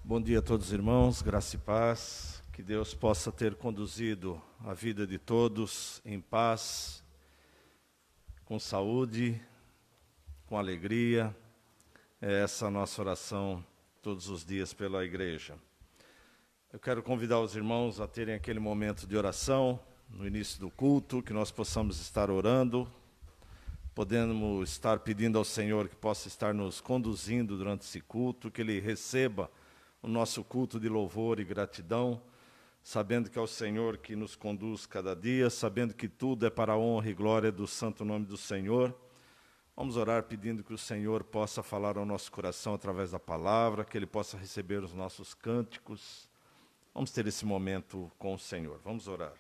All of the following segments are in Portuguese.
Bom dia a todos os irmãos, graça e paz, que Deus possa ter conduzido a vida de todos em paz, com saúde, com alegria. É essa a nossa oração todos os dias pela igreja. Eu quero convidar os irmãos a terem aquele momento de oração no início do culto, que nós possamos estar orando, podemos estar pedindo ao Senhor que possa estar nos conduzindo durante esse culto, que Ele receba o nosso culto de louvor e gratidão, sabendo que é o Senhor que nos conduz cada dia, sabendo que tudo é para a honra e glória do santo nome do Senhor. Vamos orar pedindo que o Senhor possa falar ao nosso coração através da palavra, que Ele possa receber os nossos cânticos. Vamos ter esse momento com o Senhor. Vamos orar.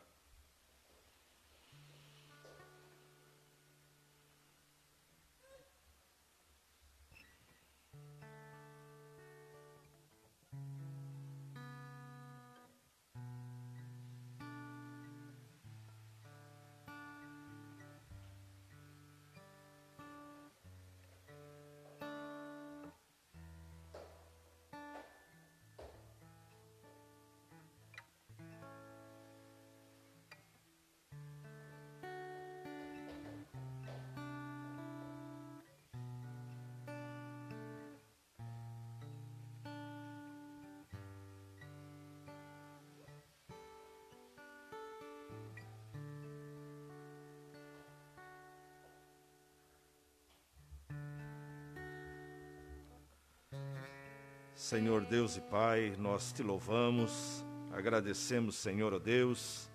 Senhor Deus e Pai, nós te louvamos, agradecemos, Senhor, ó Deus,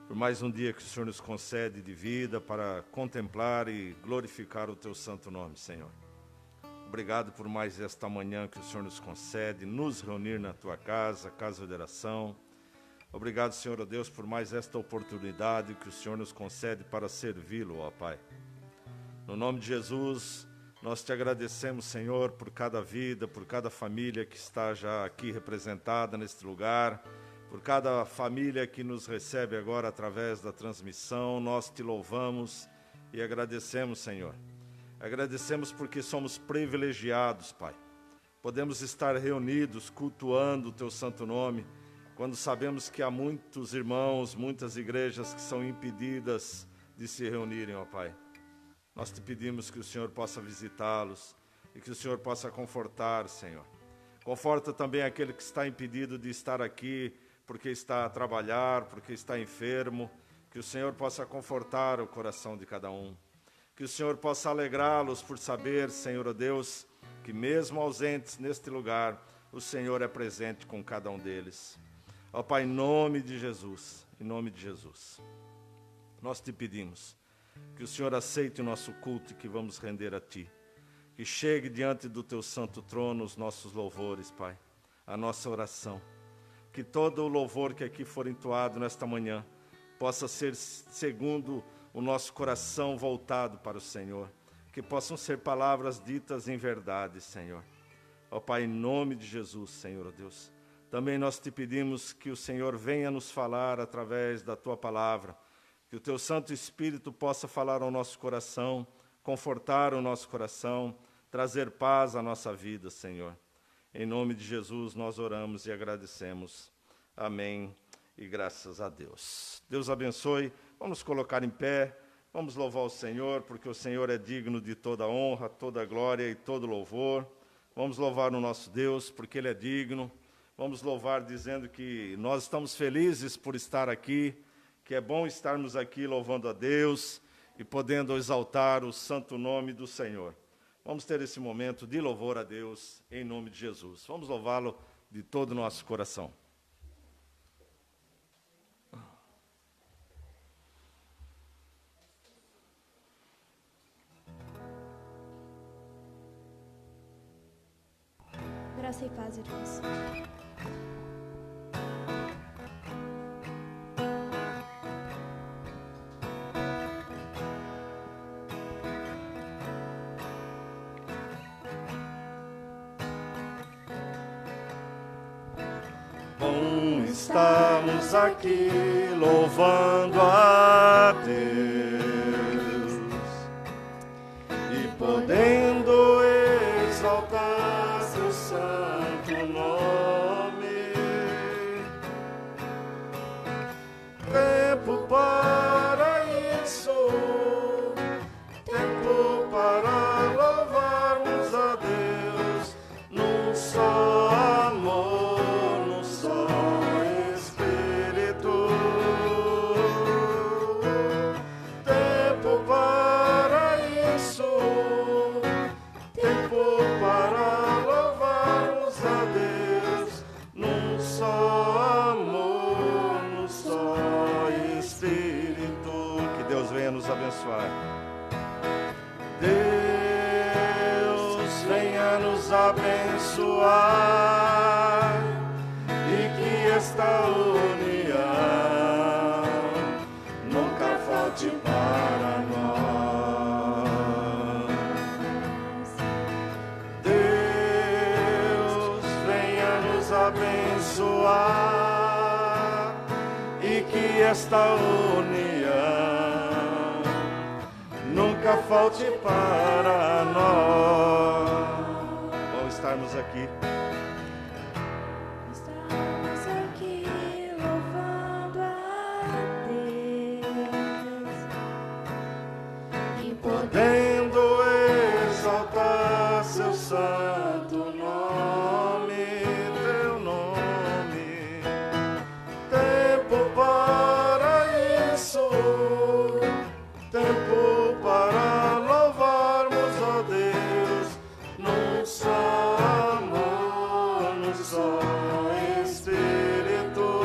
por mais um dia que o Senhor nos concede de vida para contemplar e glorificar o teu santo nome, Senhor. Obrigado por mais esta manhã que o Senhor nos concede, nos reunir na tua casa, casa de oração. Obrigado, Senhor, ó Deus, por mais esta oportunidade que o Senhor nos concede para servi-lo, ó Pai. No nome de Jesus, nós te agradecemos, Senhor, por cada vida, por cada família que está já aqui representada neste lugar, por cada família que nos recebe agora através da transmissão. Nós te louvamos e agradecemos, Senhor. Agradecemos porque somos privilegiados, Pai. Podemos estar reunidos, cultuando o teu santo nome, quando sabemos que há muitos irmãos, muitas igrejas que são impedidas de se reunirem, ó Pai. Nós te pedimos que o Senhor possa visitá-los e que o Senhor possa confortar, Senhor. Conforta também aquele que está impedido de estar aqui porque está a trabalhar, porque está enfermo. Que o Senhor possa confortar o coração de cada um. Que o Senhor possa alegrá-los por saber, Senhor, ó Deus, que mesmo ausentes neste lugar, o Senhor é presente com cada um deles. Ó Pai, em nome de Jesus, nós te pedimos que o Senhor aceite o nosso culto e que vamos render a Ti. Que chegue diante do Teu santo trono os nossos louvores, Pai, a nossa oração. Que todo o louvor que aqui for entoado nesta manhã possa ser segundo o nosso coração voltado para o Senhor. Que possam ser palavras ditas em verdade, Senhor. Ó Pai, em nome de Jesus, Senhor, ó Deus. Também nós te pedimos que o Senhor venha nos falar através da Tua palavra. Que o Teu Santo Espírito possa falar ao nosso coração, confortar o nosso coração, trazer paz à nossa vida, Senhor. Em nome de Jesus nós oramos e agradecemos. Amém e graças a Deus. Deus abençoe. Vamos colocar em pé, vamos louvar o Senhor, porque o Senhor é digno de toda honra, toda glória e todo louvor. Vamos louvar o nosso Deus, porque Ele é digno. Vamos louvar dizendo que nós estamos felizes por estar aqui, que é bom estarmos aqui louvando a Deus e podendo exaltar o santo nome do Senhor. Vamos ter esse momento de louvor a Deus em nome de Jesus. Vamos louvá-lo de todo o nosso coração. Graça e paz, irmãos. Bom, estamos aqui louvando a Deus e podendo exaltar seu santo nome. nos abençoar e que esta união nunca falte para nós. Deus, venha nos abençoar e que esta união nunca falte para nós. Vamos estarmos aqui. Estamos aqui louvando a Deus e Podendo exaltar seu santo nome, teu nome. Tempo para isso, tempo para louvarmos a Deus, num só amor, num só Espírito.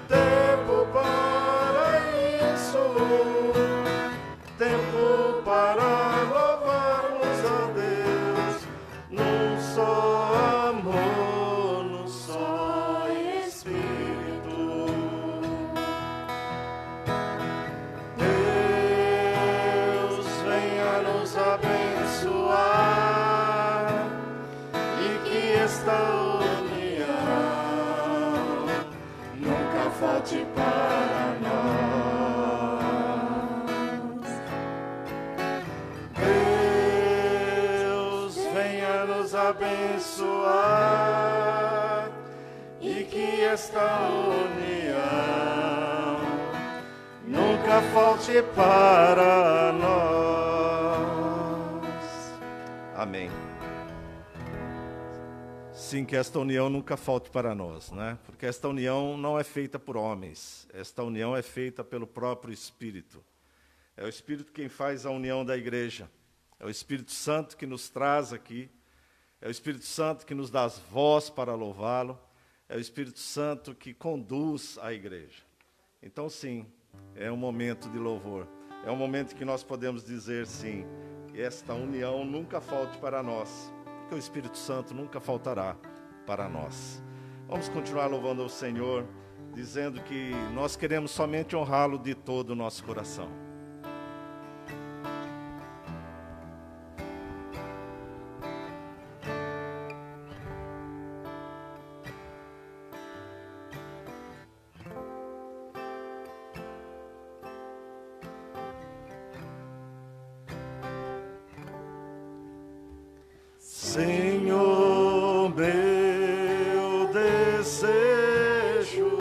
Tempo para isso, tempo para louvarmos a Deus, num só amor, num só Espírito. Deus, venha nos abençoar e que esta união nunca falte para nós. Deus, venha nos abençoar e que esta união nunca falte para nós. Amém. Sim, que esta união nunca falte para nós, né? Porque esta união não é feita por homens. Esta união é feita pelo próprio Espírito. É o Espírito quem faz a união da igreja. É o Espírito Santo que nos traz aqui. É o Espírito Santo que nos dá voz para louvá-lo. É o Espírito Santo que conduz a igreja. Então, sim, é um momento de louvor. É um momento que nós podemos dizer, sim, que esta união nunca falte para nós. Porque o Espírito Santo nunca faltará para nós. Vamos continuar louvando ao Senhor, dizendo que nós queremos somente honrá-lo de todo o nosso coração. Senhor, meu desejo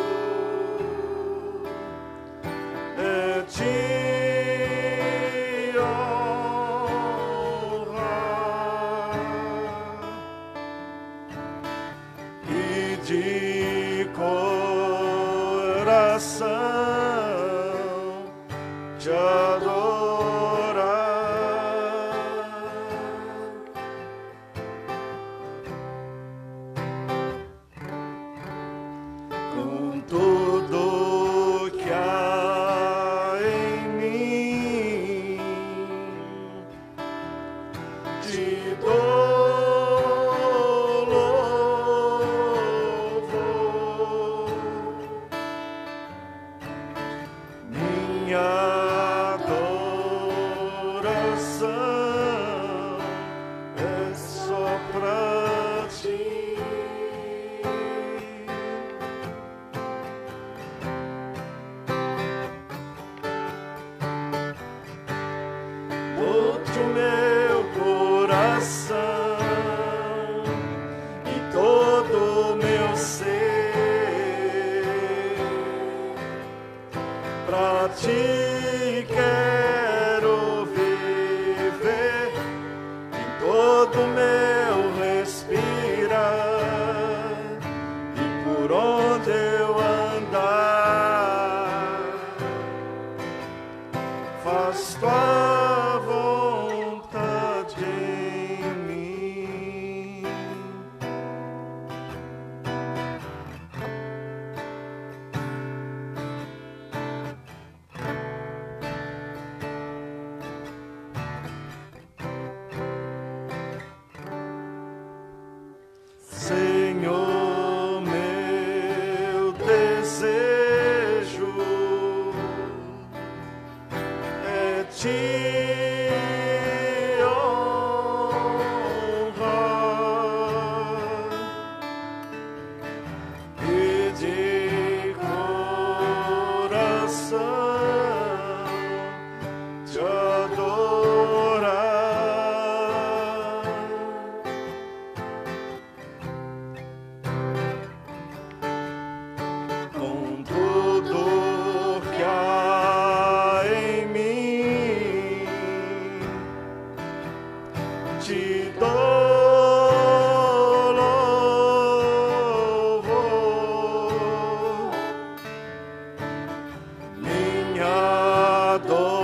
é te honrar e de coração te adorar. Com tudo que há em mim, te dou louvor. Minha adoração é só pra ti. Dou-te o meu coração. te dou louvor, minha adoração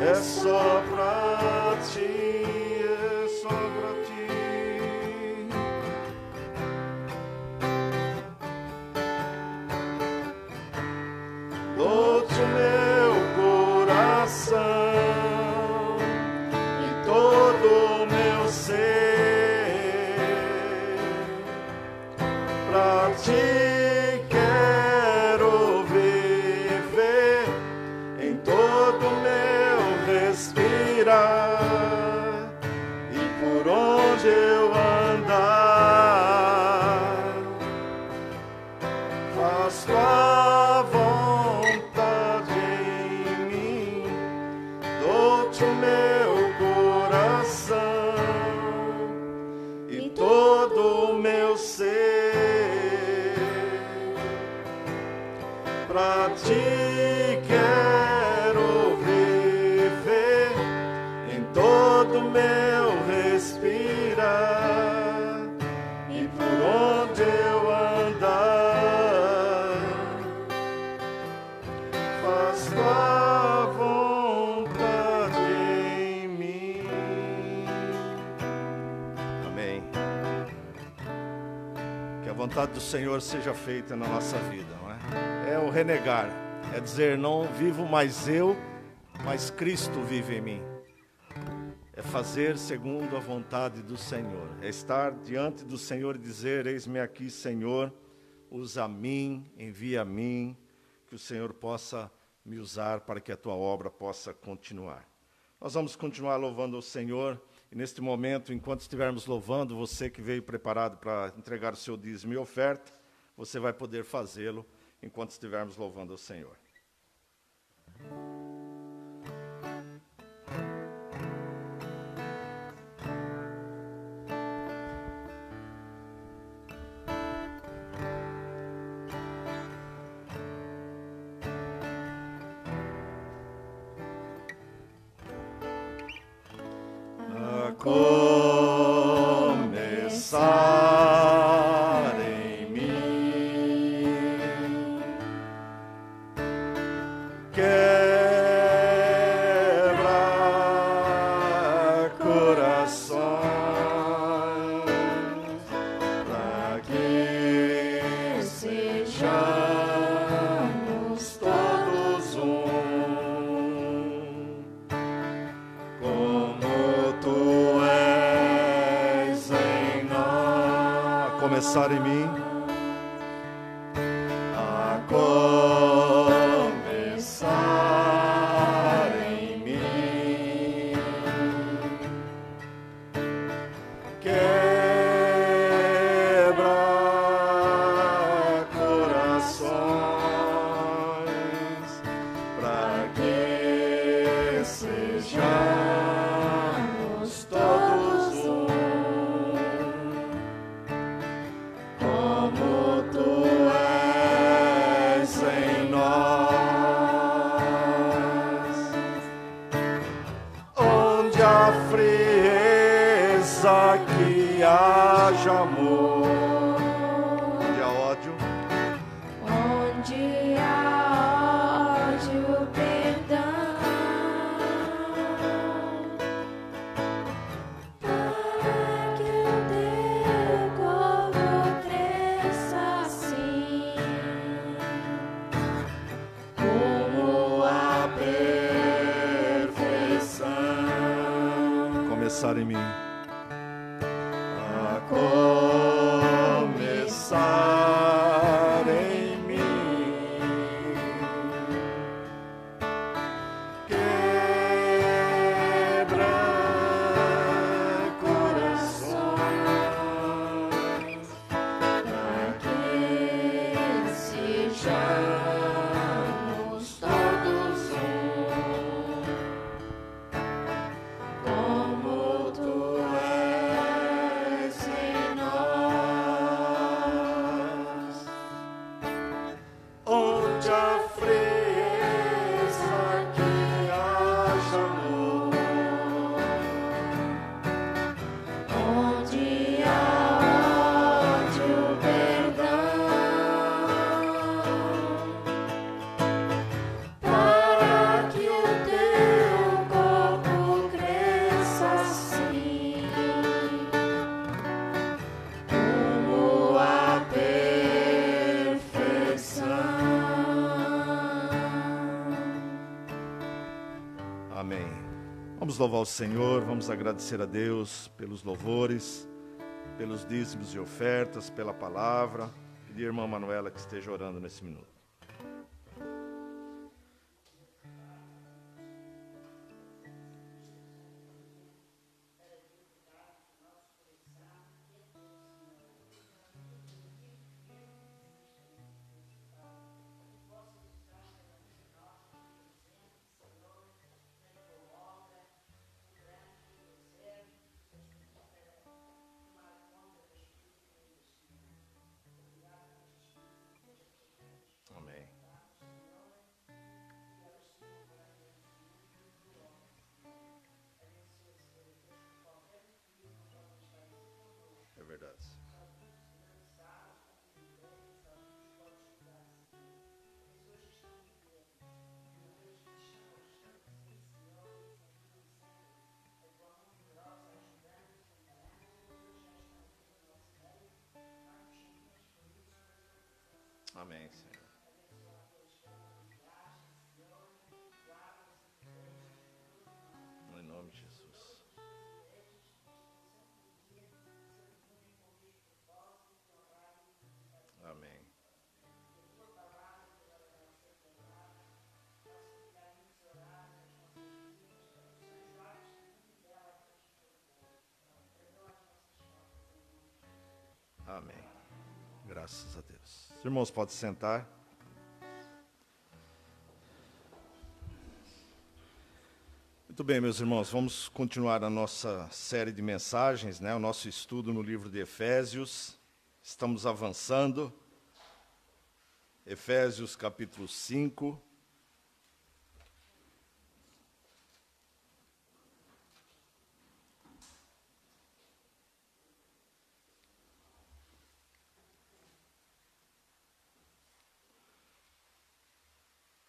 é só pra ti, é só pra ti. Dou-te o meu coração e todo o meu ser, pra ti quero viver em todo o meu respirar, e por onde eu andar, faz tua vontade em mim. Dou-te o meu coração e todo o meu ser, pra ti quero viver em todo o meu respirar, e por onde eu andar, faz tua vontade em mim. Amém. Que a vontade do Senhor seja feita na nossa vida, não é? É o renegar, é dizer, não vivo mais eu, mas Cristo vive em mim. É fazer segundo a vontade do Senhor, é estar diante do Senhor e dizer, eis-me aqui, Senhor, usa a mim, envia a mim, que o Senhor possa me usar para que a tua obra possa continuar. Nós vamos continuar louvando ao Senhor, e neste momento, enquanto estivermos louvando, você que veio preparado para entregar o seu dízimo e oferta, você vai poder fazê-lo enquanto estivermos louvando ao Senhor. A começar em mim, quebra corações, para que sejamos todos um, como tu és em nós. A começar em mim, a começar em mim, quebra corações, para que sejamos todos um, como tu és em nós. Onde há frieza, que haja amor. Onde há ódio, Onde há ódio, perdão, para que o teu corpo cresça assim, como a perfeição. começar em mim. A começar em mim, quebra corações, Para que sejamos todos um, como tu Amém. Vamos louvar o Senhor, vamos agradecer a Deus pelos louvores, pelos dízimos e ofertas, pela palavra. Pedir a irmã Manuela que esteja orando nesse minuto. Amém. É verdade. Amém, Senhor. Em nome de Jesus. Amém. Amém. Graças a Deus. Os irmãos podem sentar. Muito bem, meus irmãos, vamos continuar a nossa série de mensagens, né? O nosso estudo no livro de Efésios. Estamos avançando. Efésios capítulo 5.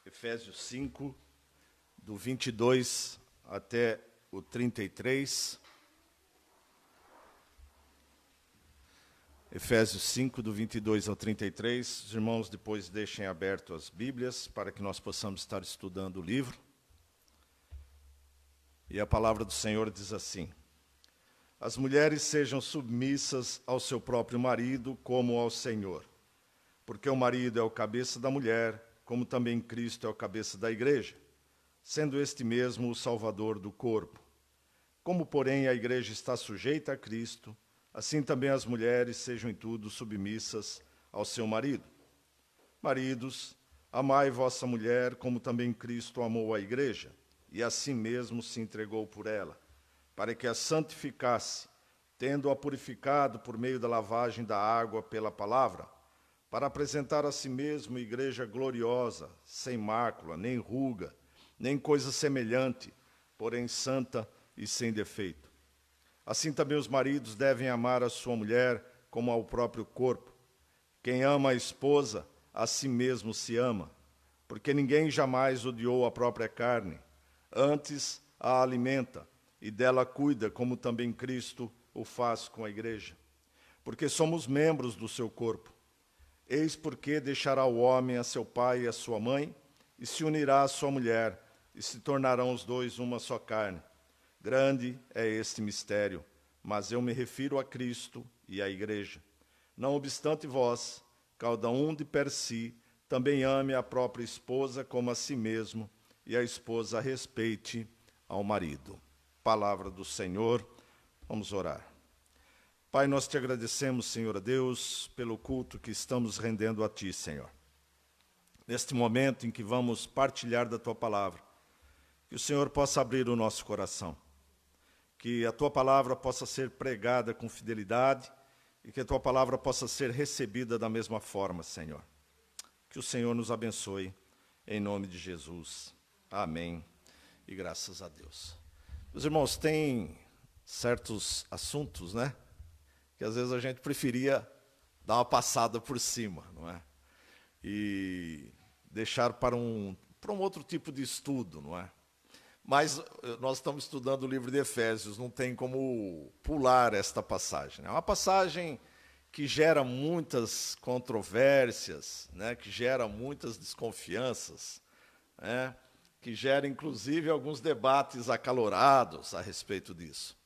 Efésios 5, do 22 até o 33. Efésios 5, do 22 ao 33. Os irmãos depois deixem aberto as Bíblias para que nós possamos estar estudando o livro. E a palavra do Senhor diz assim: As mulheres sejam submissas ao seu próprio marido como ao Senhor, porque o marido é o cabeça da mulher, como também Cristo é o cabeça da igreja, sendo este mesmo o Salvador do corpo. Como, porém, a igreja está sujeita a Cristo, assim também as mulheres sejam em tudo submissas ao seu marido. Maridos, amai vossa mulher, como também Cristo amou a igreja, e assim mesmo se entregou por ela, para que a santificasse, tendo-a purificado por meio da lavagem da água pela palavra, para apresentar a si mesmo igreja gloriosa, sem mácula, nem ruga, nem coisa semelhante, porém santa e sem defeito. Assim também os maridos devem amar a sua mulher como ao próprio corpo. Quem ama a esposa, a si mesmo se ama, porque ninguém jamais odiou a própria carne, antes a alimenta e dela cuida, como também Cristo o faz com a igreja, porque somos membros do seu corpo. Eis porque deixará o homem a seu pai e a sua mãe, e se unirá à sua mulher, e se tornarão os dois uma só carne. Grande é este mistério, mas eu me refiro a Cristo e à igreja. Não obstante vós, cada um de per si, também ame a própria esposa como a si mesmo, e a esposa respeite ao marido. Palavra do Senhor, vamos orar. Pai, nós te agradecemos, Senhor Deus, pelo culto que estamos rendendo a Ti, Senhor. Neste momento em que vamos partilhar da Tua palavra, que o Senhor possa abrir o nosso coração, que a Tua palavra possa ser pregada com fidelidade e que a Tua palavra possa ser recebida da mesma forma, Senhor. Que o Senhor nos abençoe, em nome de Jesus. Amém. E graças a Deus. Meus irmãos, tem certos assuntos, né? Que às vezes a gente preferia dar uma passada por cima, não é? E deixar para um outro tipo de estudo, não é? Mas nós estamos estudando o livro de Efésios, não tem como pular esta passagem. É uma passagem que gera muitas controvérsias, né? Que gera muitas desconfianças, né? que gera, inclusive, alguns debates acalorados a respeito disso.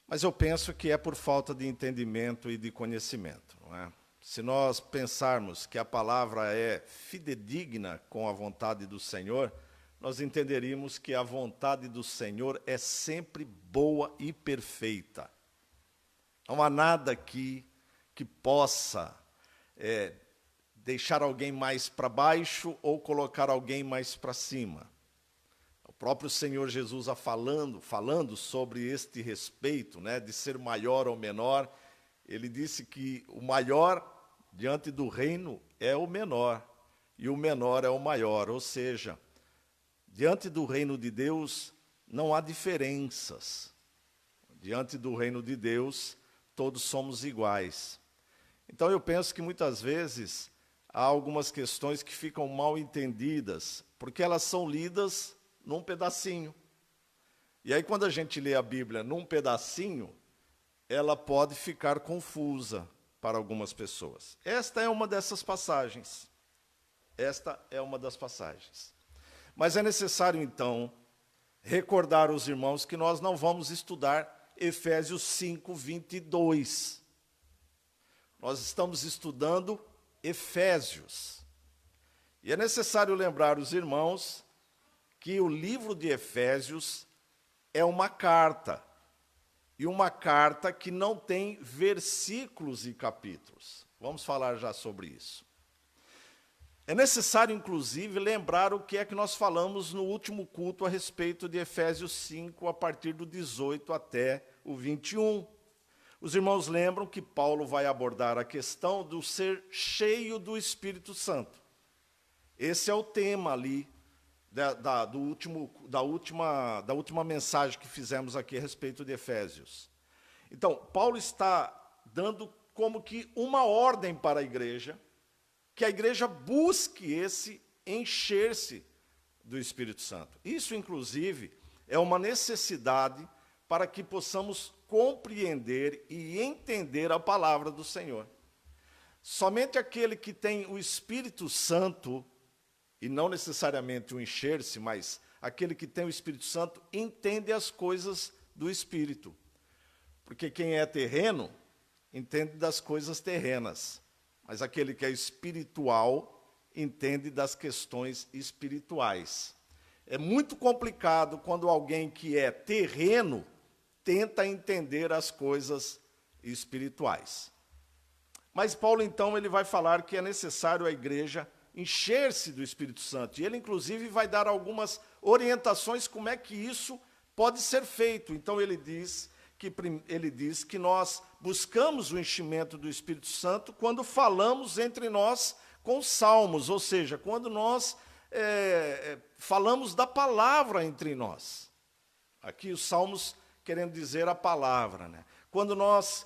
Mas eu penso que é por falta de entendimento e de conhecimento, não é? Se nós pensarmos que a palavra é fidedigna com a vontade do Senhor, nós entenderíamos que a vontade do Senhor é sempre boa e perfeita. Não há nada aqui que possa deixar alguém mais para baixo ou colocar alguém mais para cima. O próprio Senhor Jesus falando sobre este respeito, né, de ser maior ou menor, ele disse que o maior diante do reino é o menor, e o menor é o maior, ou seja, diante do reino de Deus não há diferenças. Diante do reino de Deus, todos somos iguais. Então eu penso que muitas vezes há algumas questões que ficam mal entendidas, porque elas são lidas num pedacinho. E aí quando a gente lê a Bíblia num pedacinho, ela pode ficar confusa para algumas pessoas. Esta é uma dessas passagens. Esta é uma das passagens. Mas é necessário, então, recordar aos irmãos que nós não vamos estudar Efésios 5, 22. Nós estamos estudando Efésios. E é necessário lembrar os irmãos que o livro de Efésios é uma carta. E uma carta que não tem versículos e capítulos. Vamos falar já sobre isso. É necessário, inclusive, lembrar o que é que nós falamos no último culto a respeito de Efésios 5, a partir do 18 até o 21. Os irmãos lembram que Paulo vai abordar a questão do ser cheio do Espírito Santo. Esse é o tema ali da última mensagem que fizemos aqui a respeito de Efésios. Então, Paulo está dando como que uma ordem para a igreja, que a igreja busque esse encher-se do Espírito Santo. Isso, inclusive, é uma necessidade para que possamos compreender e entender a palavra do Senhor. Somente aquele que tem o Espírito Santo, e não necessariamente o encher-se, mas aquele que tem o Espírito Santo, entende as coisas do Espírito. Porque quem é terreno, entende das coisas terrenas. Mas aquele que é espiritual, entende das questões espirituais. É muito complicado quando alguém que é terreno tenta entender as coisas espirituais. Mas Paulo, então, ele vai falar que é necessário a igreja encher-se do Espírito Santo. E ele, inclusive, vai dar algumas orientações como é que isso pode ser feito. Então, ele diz que nós buscamos o enchimento do Espírito Santo quando falamos entre nós com salmos, ou seja, quando nós falamos da palavra entre nós. Aqui os salmos querendo dizer a palavra, né? Quando nós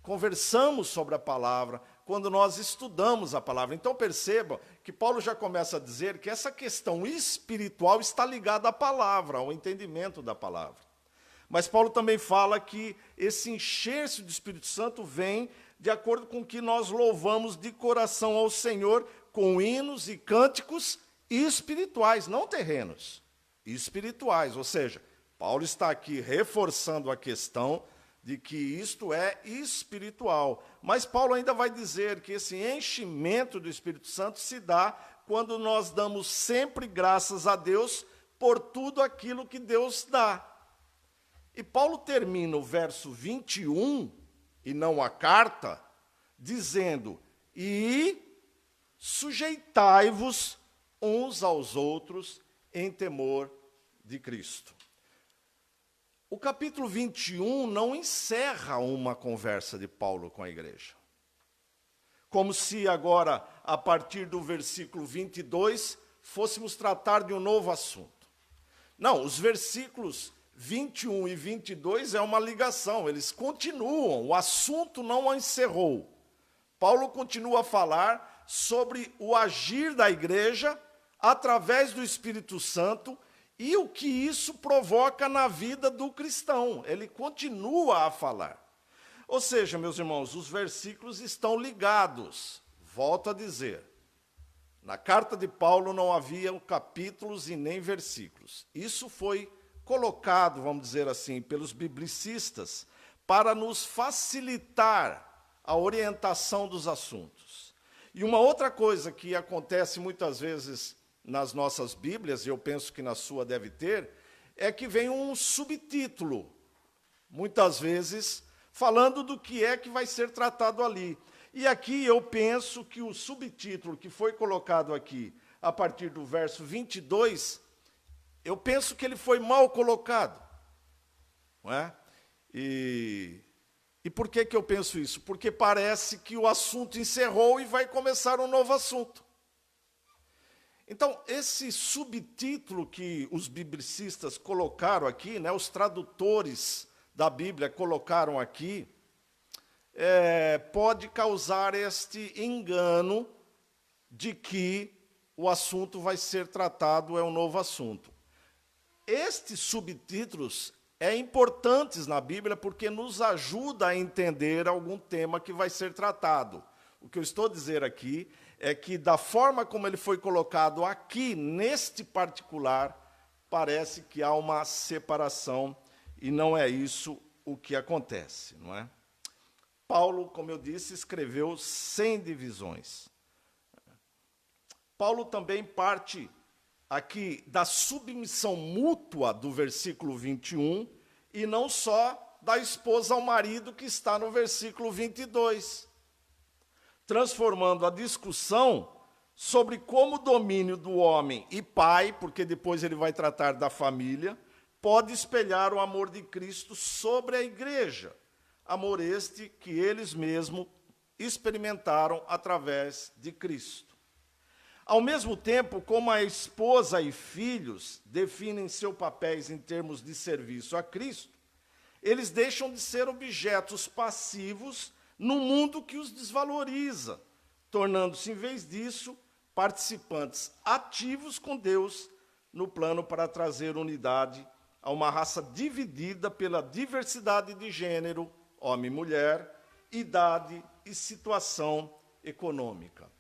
conversamos sobre a palavra, quando nós estudamos a palavra. Então perceba que Paulo já começa a dizer que essa questão espiritual está ligada à palavra, ao entendimento da palavra. Mas Paulo também fala que esse encher-se do Espírito Santo vem de acordo com que nós louvamos de coração ao Senhor com hinos e cânticos espirituais, não terrenos, espirituais. Ou seja, Paulo está aqui reforçando a questão de que isto é espiritual. Mas Paulo ainda vai dizer que esse enchimento do Espírito Santo se dá quando nós damos sempre graças a Deus por tudo aquilo que Deus dá. E Paulo termina o verso 21, e não a carta, dizendo: e sujeitai-vos uns aos outros em temor de Cristo. O capítulo 21 não encerra uma conversa de Paulo com a igreja. Como se agora, a partir do versículo 22, fôssemos tratar de um novo assunto. Não, os versículos 21 e 22 é uma ligação, eles continuam, o assunto não encerrou. Paulo continua a falar sobre o agir da igreja através do Espírito Santo e o que isso provoca na vida do cristão. Ele continua a falar. Ou seja, meus irmãos, os versículos estão ligados. Volto a dizer, Na carta de Paulo não havia capítulos e nem versículos. Isso foi colocado, vamos dizer assim, pelos biblicistas para nos facilitar a orientação dos assuntos. E uma outra coisa que acontece muitas vezes nas nossas Bíblias, e eu penso que na sua deve ter, é que vem um subtítulo, muitas vezes, falando do que é que vai ser tratado ali. E aqui eu penso que o subtítulo que foi colocado aqui, a partir do verso 22, eu penso que ele foi mal colocado. Não é? E por que eu penso isso? Porque parece que o assunto encerrou e vai começar um novo assunto. Então, esse subtítulo que os biblicistas colocaram aqui, né, os tradutores da Bíblia colocaram aqui, pode causar este engano de que o assunto vai ser tratado, é um novo assunto. Estes subtítulos importantes na Bíblia porque nos ajuda a entender algum tema que vai ser tratado. O que eu estou a dizer aqui é que, da forma como ele foi colocado aqui, neste particular, parece que há uma separação, e não é isso o que acontece, não é? Paulo, como eu disse, escreveu sem divisões. Paulo também parte aqui da submissão mútua do versículo 21, e não só da esposa ao marido que está no versículo 22. Transformando a discussão sobre como o domínio do homem e pai, porque depois ele vai tratar da família, pode espelhar o amor de Cristo sobre a igreja. Amor este que eles mesmos experimentaram através de Cristo. Ao mesmo tempo, como a esposa e filhos definem seus papéis em termos de serviço a Cristo, eles deixam de ser objetos passivos num mundo que os desvaloriza, tornando-se, em vez disso, participantes ativos com Deus no plano para trazer unidade a uma raça dividida pela diversidade de gênero, homem e mulher, idade e situação econômica.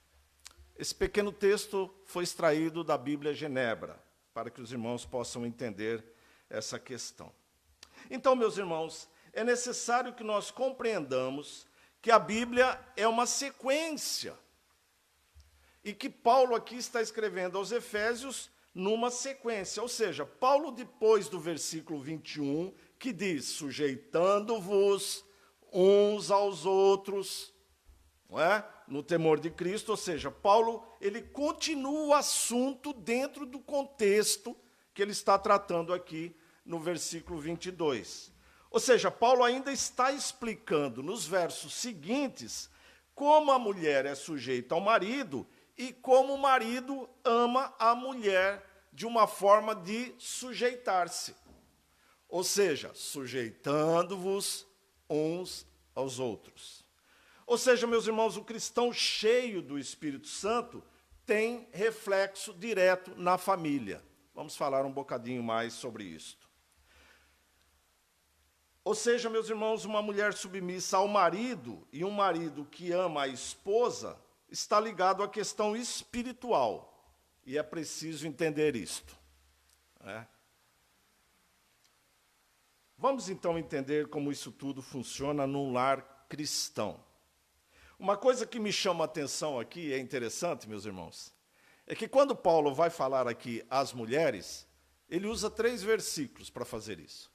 Esse pequeno texto foi extraído da Bíblia Genebra, para que os irmãos possam entender essa questão. Então, meus irmãos, é necessário que nós compreendamos que a Bíblia é uma sequência, e que Paulo aqui está escrevendo aos Efésios numa sequência, ou seja, Paulo, depois do versículo 21, que diz, sujeitando-vos uns aos outros, não é? No temor de Cristo, ou seja, Paulo, ele continua o assunto dentro do contexto que ele está tratando aqui no versículo 22. Ou seja, Paulo ainda está explicando nos versos seguintes como a mulher é sujeita ao marido e como o marido ama a mulher de uma forma de sujeitar-se. Ou seja, sujeitando-vos uns aos outros. Ou seja, meus irmãos, o cristão cheio do Espírito Santo tem reflexo direto na família. Vamos falar um bocadinho mais sobre isto. Ou seja, meus irmãos, uma mulher submissa ao marido e um marido que ama a esposa está ligado à questão espiritual. E é preciso entender isto. Vamos então entender como isso tudo funciona num lar cristão. Uma coisa que me chama a atenção aqui, é interessante, meus irmãos, é que quando Paulo vai falar aqui às mulheres, ele usa 3 versículos para fazer isso.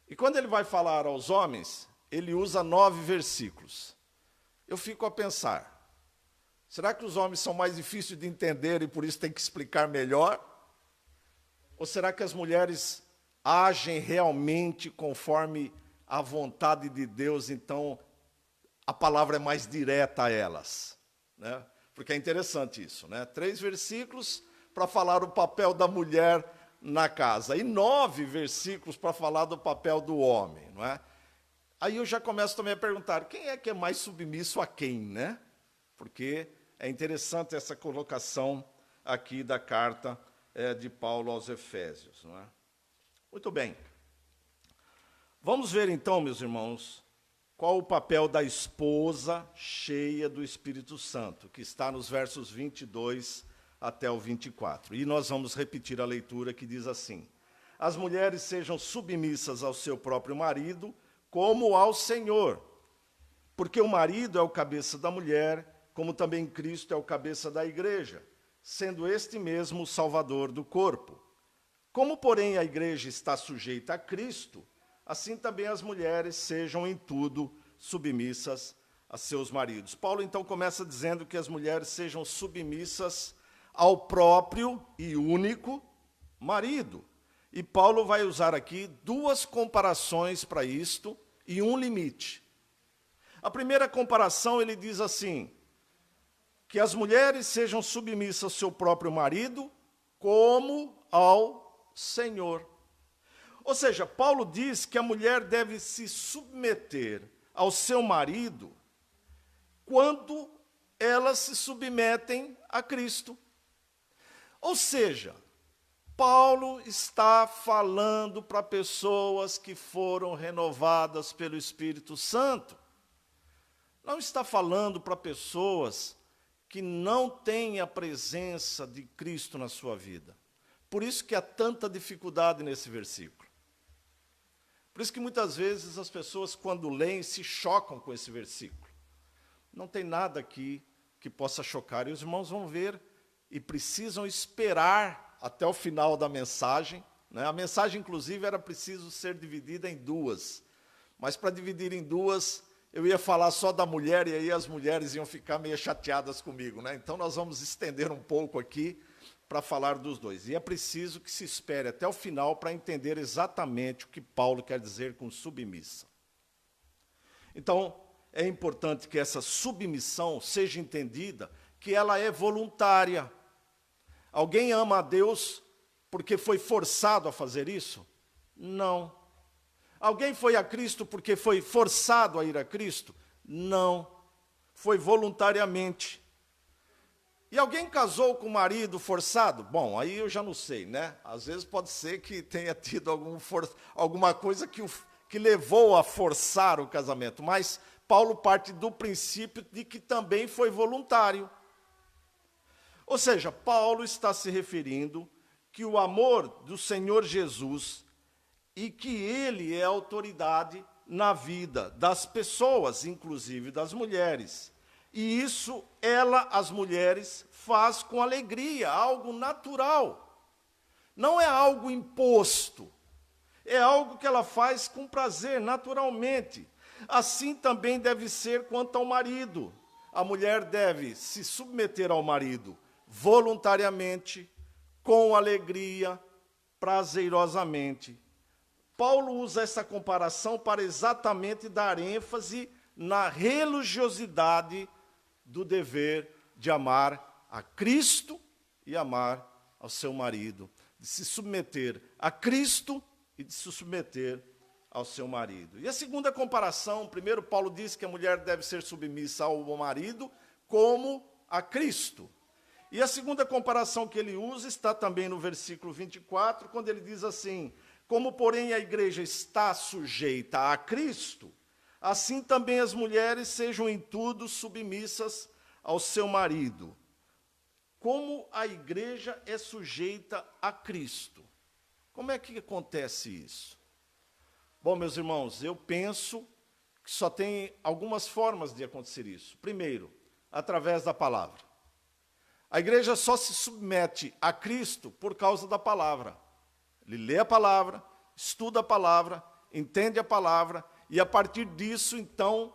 E quando ele vai falar aos homens, ele usa 9 versículos. Eu fico a pensar, será que os homens são mais difíceis de entender e por isso tem que explicar melhor? Ou será que as mulheres agem realmente conforme a vontade de Deus, então a palavra é mais direta a elas, né? Porque é interessante isso, né? 3 versículos para falar o papel da mulher na casa, e 9 versículos para falar do papel do homem, não é? Aí eu já começo também a perguntar, quem é que é mais submisso a quem, né? Porque é interessante essa colocação aqui da carta de Paulo aos Efésios, não é? Muito bem. Vamos ver então, meus irmãos, qual o papel da esposa cheia do Espírito Santo, que está nos versos 22 até o 24. E nós vamos repetir a leitura que diz assim: as mulheres sejam submissas ao seu próprio marido, como ao Senhor, porque o marido é o cabeça da mulher, como também Cristo é o cabeça da igreja, sendo este mesmo o Salvador do corpo. Como, porém, a igreja está sujeita a Cristo, assim também as mulheres sejam em tudo submissas a seus maridos. Paulo, então, começa dizendo que as mulheres sejam submissas ao próprio e único marido. E Paulo vai usar aqui duas comparações para isto e um limite. A primeira comparação, ele diz assim, que as mulheres sejam submissas ao seu próprio marido, como ao Senhor. Ou seja, Paulo diz que a mulher deve se submeter ao seu marido quando elas se submetem a Cristo. Ou seja, Paulo está falando para pessoas que foram renovadas pelo Espírito Santo. Não está falando para pessoas que não têm a presença de Cristo na sua vida. Por isso que há tanta dificuldade nesse versículo. Por isso que muitas vezes as pessoas, quando leem, se chocam com esse versículo. Não tem nada aqui que possa chocar. E os irmãos vão ver e precisam esperar até o final da mensagem. Né? A mensagem, inclusive, era preciso ser dividida em duas. Mas para dividir em duas, eu ia falar só da mulher e aí as mulheres iam ficar meio chateadas comigo. Né? Então nós vamos estender um pouco aqui para falar dos dois. E é preciso que se espere até o final para entender exatamente o que Paulo quer dizer com submissa. Então, é importante que essa submissão seja entendida que ela é voluntária. Alguém ama a Deus porque foi forçado a fazer isso? Não. Alguém foi a Cristo porque foi forçado a ir a Cristo? Não. Foi voluntariamente. E alguém casou com o marido forçado? Bom, aí eu já não sei, né? Às vezes pode ser que tenha tido alguma coisa que levou a forçar o casamento, mas Paulo parte do princípio de que também foi voluntário. Ou seja, Paulo está se referindo que o amor do Senhor Jesus e que ele é autoridade na vida das pessoas, inclusive das mulheres. E isso, as mulheres, faz com alegria, algo natural. Não é algo imposto. É algo que ela faz com prazer, naturalmente. Assim também deve ser quanto ao marido. A mulher deve se submeter ao marido voluntariamente, com alegria, prazerosamente. Paulo usa essa comparação para exatamente dar ênfase na religiosidade do dever de amar a Cristo e amar ao seu marido, de se submeter a Cristo e de se submeter ao seu marido. E a segunda comparação, primeiro Paulo diz que a mulher deve ser submissa ao marido como a Cristo. E a segunda comparação que ele usa está também no versículo 24, quando ele diz assim: como, porém, a igreja está sujeita a Cristo, assim também as mulheres sejam em tudo submissas ao seu marido. Como a igreja é sujeita a Cristo? Como é que acontece isso? Bom, meus irmãos, eu penso que só tem algumas formas de acontecer isso. Primeiro, através da palavra. A igreja só se submete a Cristo por causa da palavra. Ele lê a palavra, estuda a palavra, entende a palavra, e a partir disso, então,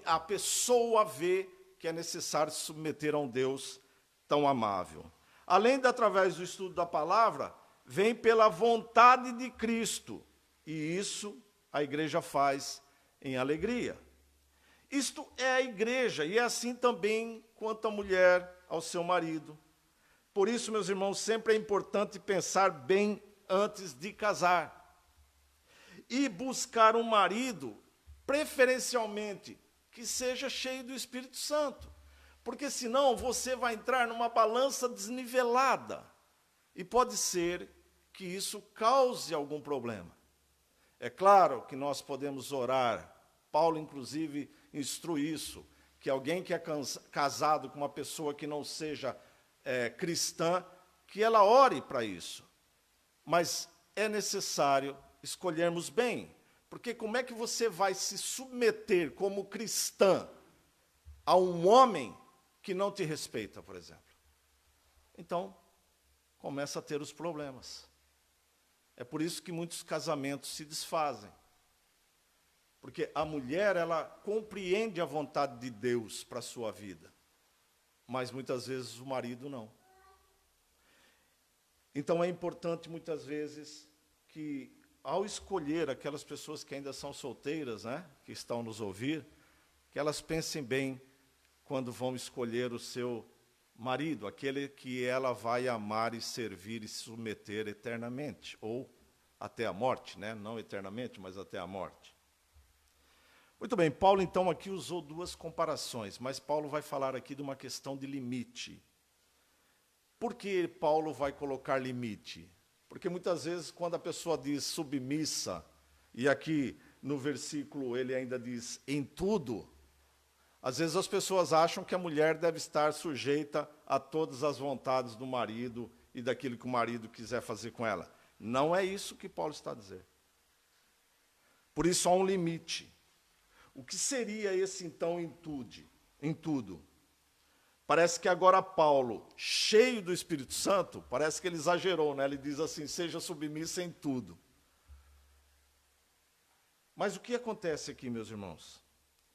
a pessoa vê que é necessário se submeter a um Deus tão amável. Além de, através do estudo da palavra, vem pela vontade de Cristo, e isso a igreja faz em alegria. Isto é a igreja, e é assim também quanto a mulher ao seu marido. Por isso, meus irmãos, sempre é importante pensar bem antes de casar. E buscar um marido, preferencialmente, que seja cheio do Espírito Santo. Porque senão você vai entrar numa balança desnivelada. E pode ser que isso cause algum problema. É claro que nós podemos orar Paulo, inclusive, instrui isso, que alguém que é casado com uma pessoa que não seja cristã, que ela ore para isso. Mas é necessário escolhermos bem, porque como é que você vai se submeter como cristã a um homem que não te respeita, por exemplo? Então, começa a ter os problemas. É por isso que muitos casamentos se desfazem. Porque a mulher, ela compreende a vontade de Deus para a sua vida, mas muitas vezes o marido não. Então é importante, muitas vezes, que ao escolher aquelas pessoas que ainda são solteiras, né, que estão nos ouvir, que elas pensem bem quando vão escolher o seu marido, aquele que ela vai amar e servir e submeter eternamente, ou até a morte, né? Não eternamente, mas até a morte. Muito bem, Paulo então aqui usou duas comparações, mas Paulo vai falar aqui de uma questão de limite. Por que Paulo vai colocar limite? Porque muitas vezes quando a pessoa diz submissa, e aqui no versículo ele ainda diz em tudo, às vezes as pessoas acham que a mulher deve estar sujeita a todas as vontades do marido e daquilo que o marido quiser fazer com ela. Não é isso que Paulo está a dizer. Por isso há um limite. O que seria esse, então, em tudo? Parece que agora Paulo, cheio do Espírito Santo, parece que ele exagerou, né? Ele diz assim, seja submissa em tudo. Mas o que acontece aqui, meus irmãos?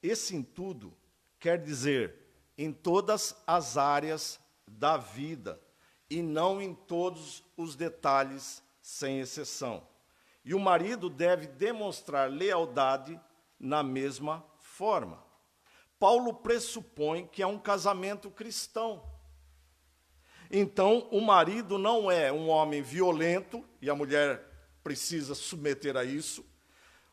Esse em tudo quer dizer em todas as áreas da vida, e não em todos os detalhes, sem exceção. E o marido deve demonstrar lealdade na mesma forma. Paulo pressupõe que é um casamento cristão. Então, o marido não é um homem violento, e a mulher precisa submeter a isso.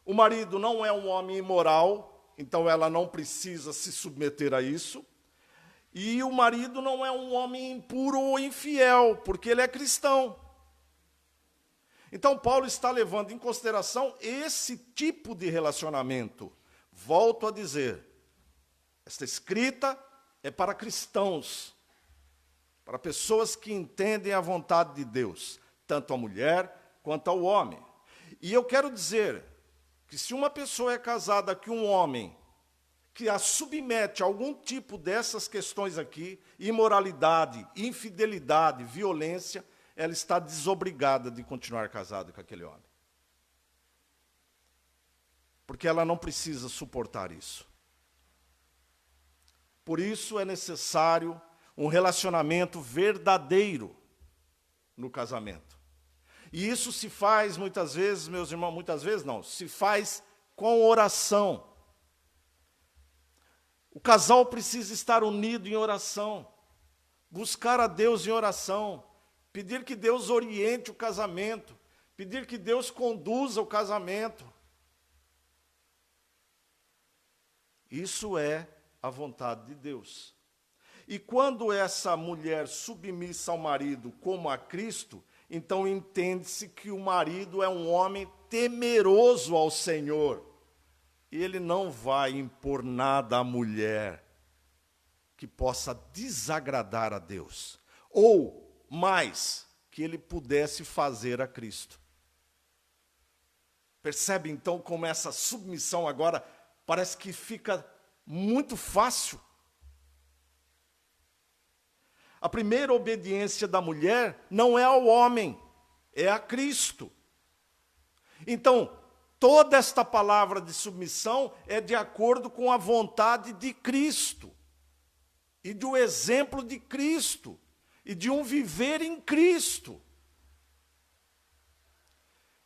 O marido não é um homem imoral, então ela não precisa se submeter a isso. E o marido não é um homem impuro ou infiel, porque ele é cristão. Então, Paulo está levando em consideração esse tipo de relacionamento. Volto a dizer, esta escrita é para cristãos, para pessoas que entendem a vontade de Deus, tanto a mulher quanto ao homem. E eu quero dizer que se uma pessoa é casada com um homem que a submete a algum tipo dessas questões aqui, imoralidade, infidelidade, violência, ela está desobrigada de continuar casada com aquele homem. Porque ela não precisa suportar isso. Por isso é necessário um relacionamento verdadeiro no casamento. E isso se faz muitas vezes, meus irmãos, muitas vezes não, se faz com oração. O casal precisa estar unido em oração, buscar a Deus em oração, pedir que Deus oriente o casamento, pedir que Deus conduza o casamento. Isso é a vontade de Deus. E quando essa mulher submissa ao marido como a Cristo, então entende-se que o marido é um homem temeroso ao Senhor. E ele não vai impor nada à mulher que possa desagradar a Deus. Ou mais que ele pudesse fazer a Cristo. Percebe então como essa submissão agora parece que fica muito fácil? A primeira obediência da mulher não é ao homem, é a Cristo. Então, toda esta palavra de submissão é de acordo com a vontade de Cristo, e do exemplo de Cristo, e de um viver em Cristo.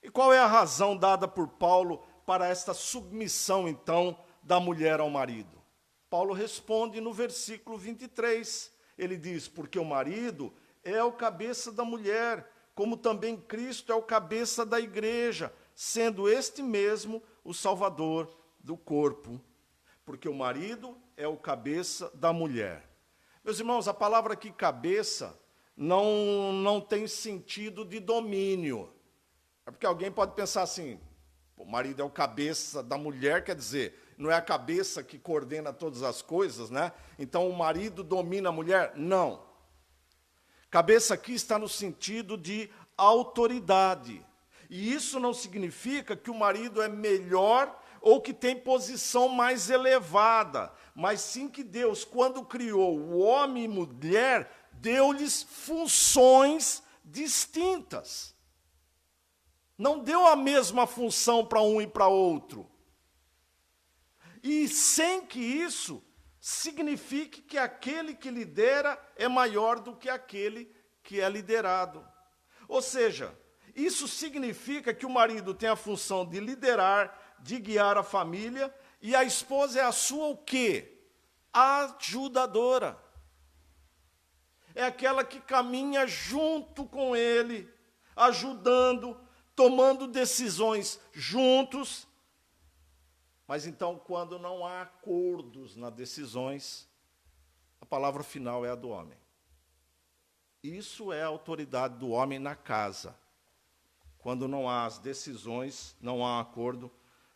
E qual é a razão dada por Paulo para esta submissão, então, da mulher ao marido? Paulo responde no versículo 23. Ele diz, porque o marido é o cabeça da mulher, como também Cristo é o cabeça da igreja, sendo este mesmo o Salvador do corpo. Porque o marido é o cabeça da mulher. Meus irmãos, a palavra aqui cabeça não tem sentido de domínio. É porque alguém pode pensar assim, o marido é o cabeça da mulher, quer dizer, não é a cabeça que coordena todas as coisas, né? Então o marido domina a mulher? Não. Cabeça aqui está no sentido de autoridade. E isso não significa que o marido é melhor ou que tem posição mais elevada, mas sim que Deus, quando criou o homem e mulher, deu-lhes funções distintas. Não deu a mesma função para um e para outro. E sem que isso signifique que aquele que lidera é maior do que aquele que é liderado. Ou seja, isso significa que o marido tem a função de liderar, de guiar a família, e a esposa é a sua o quê? Ajudadora. É aquela que caminha junto com ele, ajudando, tomando decisões juntos. Mas então, quando não há acordos nas decisões, a palavra final é a do homem. Isso é a autoridade do homem na casa. Quando não há as decisões, não há acordo,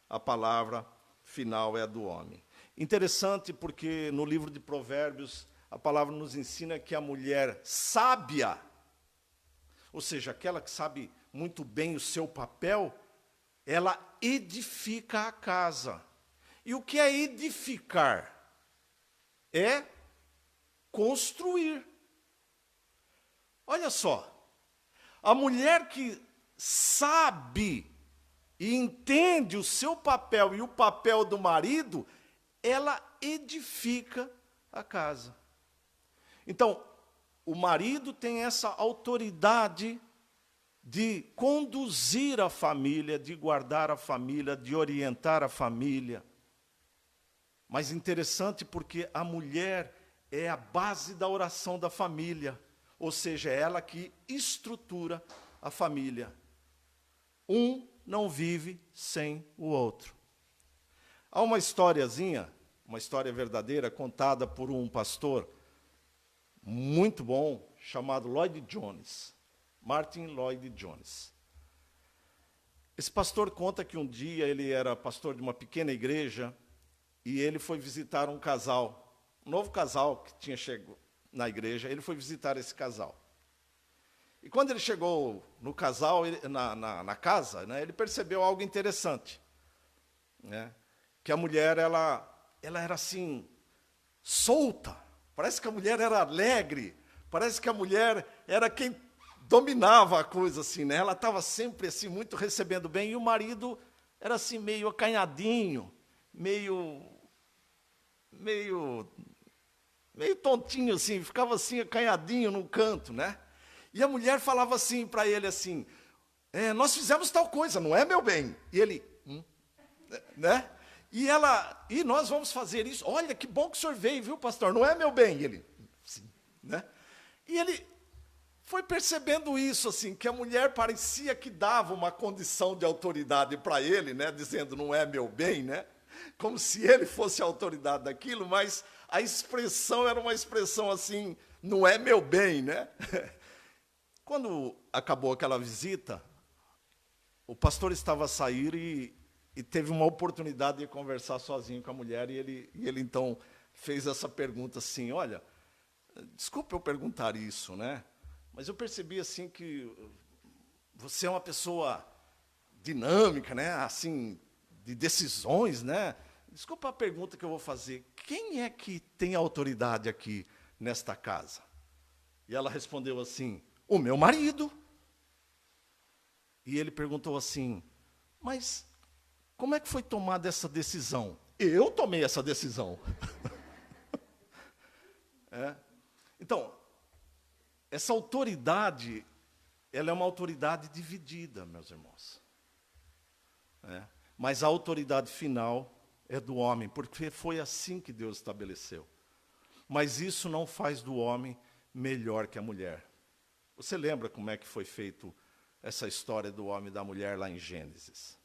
a palavra final é a do homem. Interessante porque no livro de Provérbios, a palavra nos ensina que a mulher sábia, ou seja, aquela que sabe muito bem o seu papel, ela edifica a casa. E o que é edificar? É construir. Olha só, a mulher que sabe e entende o seu papel e o papel do marido, ela edifica a casa. Então, o marido tem essa autoridade de conduzir a família, de guardar a família, de orientar a família. Mas interessante porque a mulher é a base da oração da família, ou seja, é ela que estrutura a família. Um não vive sem o outro. Há uma historiazinha, uma história verdadeira, contada por um pastor muito bom, chamado Lloyd Jones, Martin Lloyd Jones. Esse pastor conta que um dia ele era pastor de uma pequena igreja e ele foi visitar um casal, um novo casal que tinha chegado na igreja, ele foi visitar esse casal. E quando ele chegou no casal, na casa, né, ele percebeu algo interessante, né, que a mulher ela era assim, solta, parece que a mulher era alegre, parece que a mulher era quem dominava a coisa, assim, né? Ela estava sempre assim, muito recebendo bem, e o marido era assim, meio acanhadinho, meio tontinho, assim, ficava assim, acanhadinho num canto, né? E a mulher falava assim para ele, assim, nós fizemos tal coisa, não é, meu bem? E ele, né? E nós vamos fazer isso, olha, que bom que o senhor veio, viu, pastor, não é, meu bem? E ele, sim, né? E ele foi percebendo isso, assim, que a mulher parecia que dava uma condição de autoridade para ele, né, dizendo, não é meu bem, né? Como se ele fosse a autoridade daquilo, mas a expressão era uma expressão assim, não é meu bem, né? Quando acabou aquela visita, o pastor estava a sair e teve uma oportunidade de conversar sozinho com a mulher, e ele então fez essa pergunta assim, olha, desculpa eu perguntar isso, né? Mas eu percebi assim que você é uma pessoa dinâmica, né? Assim, de decisões, né? Desculpa a pergunta que eu vou fazer. Quem é que tem autoridade aqui nesta casa? E ela respondeu assim, o meu marido. E ele perguntou assim, mas como é que foi tomada essa decisão? Eu tomei essa decisão. Então, essa autoridade, ela é uma autoridade dividida, meus irmãos. Mas a autoridade final é do homem, porque foi assim que Deus estabeleceu. Mas isso não faz do homem melhor que a mulher. Você lembra como é que foi feito essa história do homem e da mulher lá em Gênesis?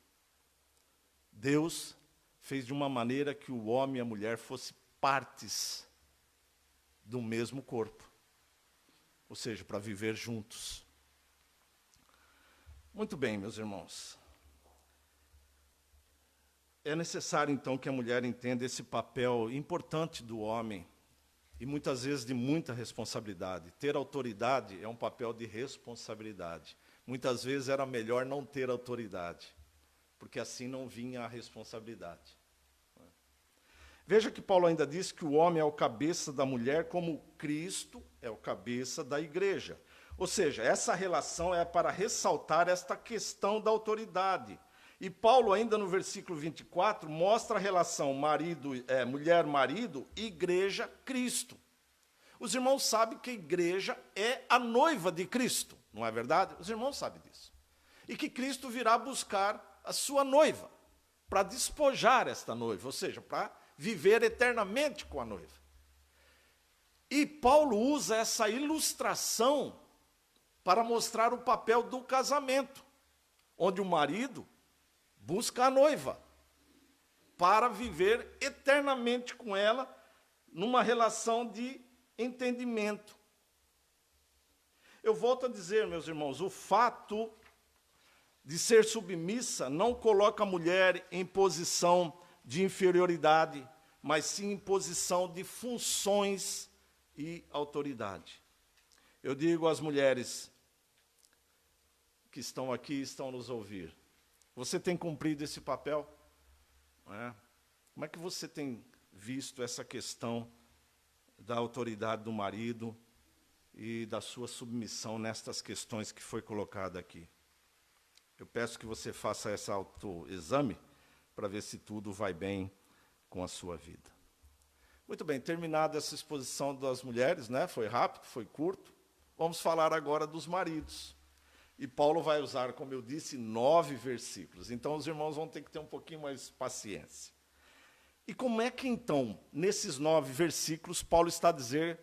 Deus fez de uma maneira que o homem e a mulher fossem partes do mesmo corpo. Ou seja, para viver juntos. Muito bem, meus irmãos. É necessário, então, que a mulher entenda esse papel importante do homem, e muitas vezes de muita responsabilidade. Ter autoridade é um papel de responsabilidade. Muitas vezes era melhor não ter autoridade, porque assim não vinha a responsabilidade. Veja que Paulo ainda diz que o homem é o cabeça da mulher, como Cristo é o cabeça da igreja. Ou seja, essa relação é para ressaltar esta questão da autoridade. E Paulo, ainda no versículo 24, mostra a relação mulher-marido, igreja-Cristo. Os irmãos sabem que a igreja é a noiva de Cristo, não é verdade? Os irmãos sabem disso. E que Cristo virá buscar a sua noiva, para despojar esta noiva, ou seja, para viver eternamente com a noiva. E Paulo usa essa ilustração para mostrar o papel do casamento, onde o marido busca a noiva para viver eternamente com ela numa relação de entendimento. Eu volto a dizer, meus irmãos, o fato de ser submissa não coloca a mulher em posição de inferioridade, mas sim em posição de funções e autoridade. Eu digo às mulheres que estão aqui e estão nos ouvir, você tem cumprido esse papel? Não é? Como é que você tem visto essa questão da autoridade do marido e da sua submissão nestas questões que foi colocada aqui? Eu peço que você faça esse autoexame para ver se tudo vai bem com a sua vida. Muito bem, terminada essa exposição das mulheres, né? Foi rápido, foi curto. Vamos falar agora dos maridos. E Paulo vai usar, como eu disse, 9 versículos. Então, os irmãos vão ter que ter um pouquinho mais paciência. E como é que, então, nesses 9 versículos, Paulo está a dizer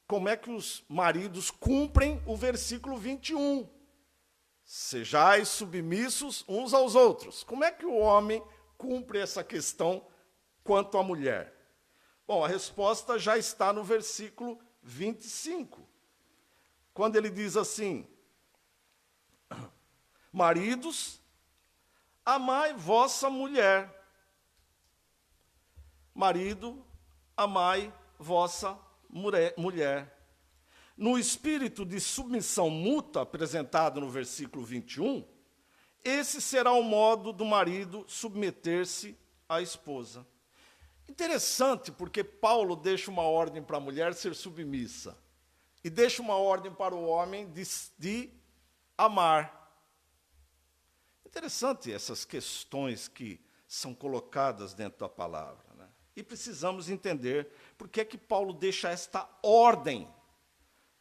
como é que os maridos cumprem o versículo 21? Sejais submissos uns aos outros. Como é que o homem cumpre essa questão quanto à mulher? Bom, a resposta já está no versículo 25. Quando ele diz assim: maridos, amai vossa mulher. Marido, amai vossa mulher. No espírito de submissão mútua apresentado no versículo 21, esse será o modo do marido submeter-se à esposa. Interessante, porque Paulo deixa uma ordem para a mulher ser submissa e deixa uma ordem para o homem de amar. Interessante essas questões que são colocadas dentro da palavra, né? E precisamos entender por que é que Paulo deixa esta ordem.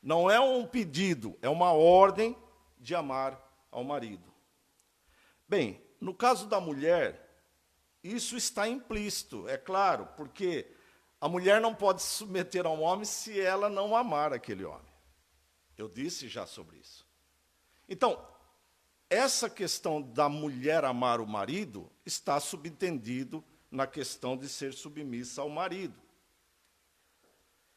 Não é um pedido, é uma ordem de amar ao marido. Bem, no caso da mulher, isso está implícito, é claro, porque a mulher não pode se submeter a um homem se ela não amar aquele homem. Eu disse já sobre isso. Então, essa questão da mulher amar o marido está subentendido na questão de ser submissa ao marido.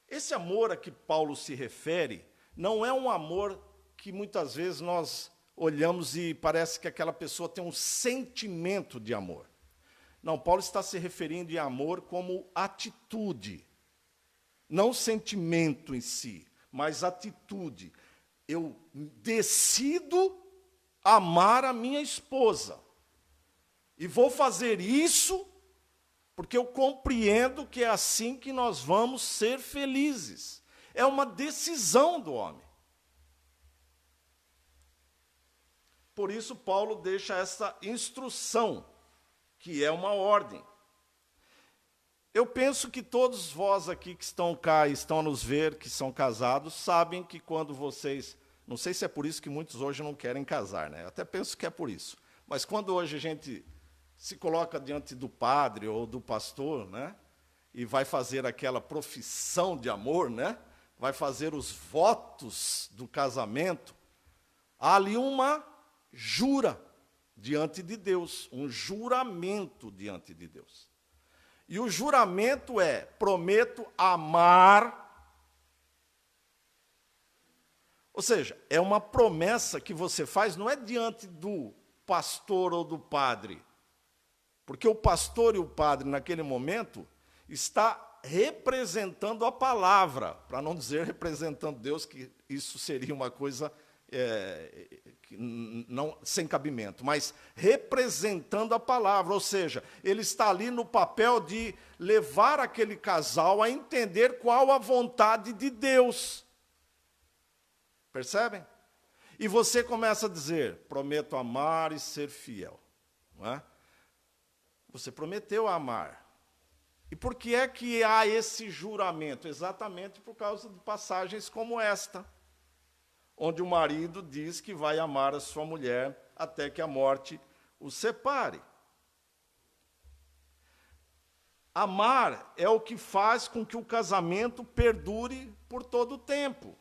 Esse amor a que Paulo se refere não é um amor que muitas vezes nós olhamos e parece que aquela pessoa tem um sentimento de amor. Não, Paulo está se referindo de amor como atitude, não sentimento em si, mas atitude. Eu decido amar a minha esposa. E vou fazer isso porque eu compreendo que é assim que nós vamos ser felizes. É uma decisão do homem. Por isso, Paulo deixa essa instrução, que é uma ordem. Eu penso que todos vós aqui que estão cá e estão a nos ver, que são casados, sabem que quando vocês... Não sei se é por isso que muitos hoje não querem casar, né? Eu até penso que é por isso. Mas quando hoje a gente se coloca diante do padre ou do pastor, né? E vai fazer aquela profissão de amor, né? Vai fazer os votos do casamento, há ali uma jura diante de Deus, um juramento diante de Deus. E o juramento é: prometo amar. Ou seja, é uma promessa que você faz, não é diante do pastor ou do padre. Porque o pastor e o padre, naquele momento, está representando a palavra, para não dizer representando Deus, que isso seria uma coisa não, sem cabimento, mas representando a palavra, ou seja, ele está ali no papel de levar aquele casal a entender qual a vontade de Deus. Percebem? E você começa a dizer, prometo amar e ser fiel. Não é? Você prometeu amar. E por que é que há esse juramento? Exatamente por causa de passagens como esta, onde o marido diz que vai amar a sua mulher até que a morte o separe. Amar é o que faz com que o casamento perdure por todo o tempo.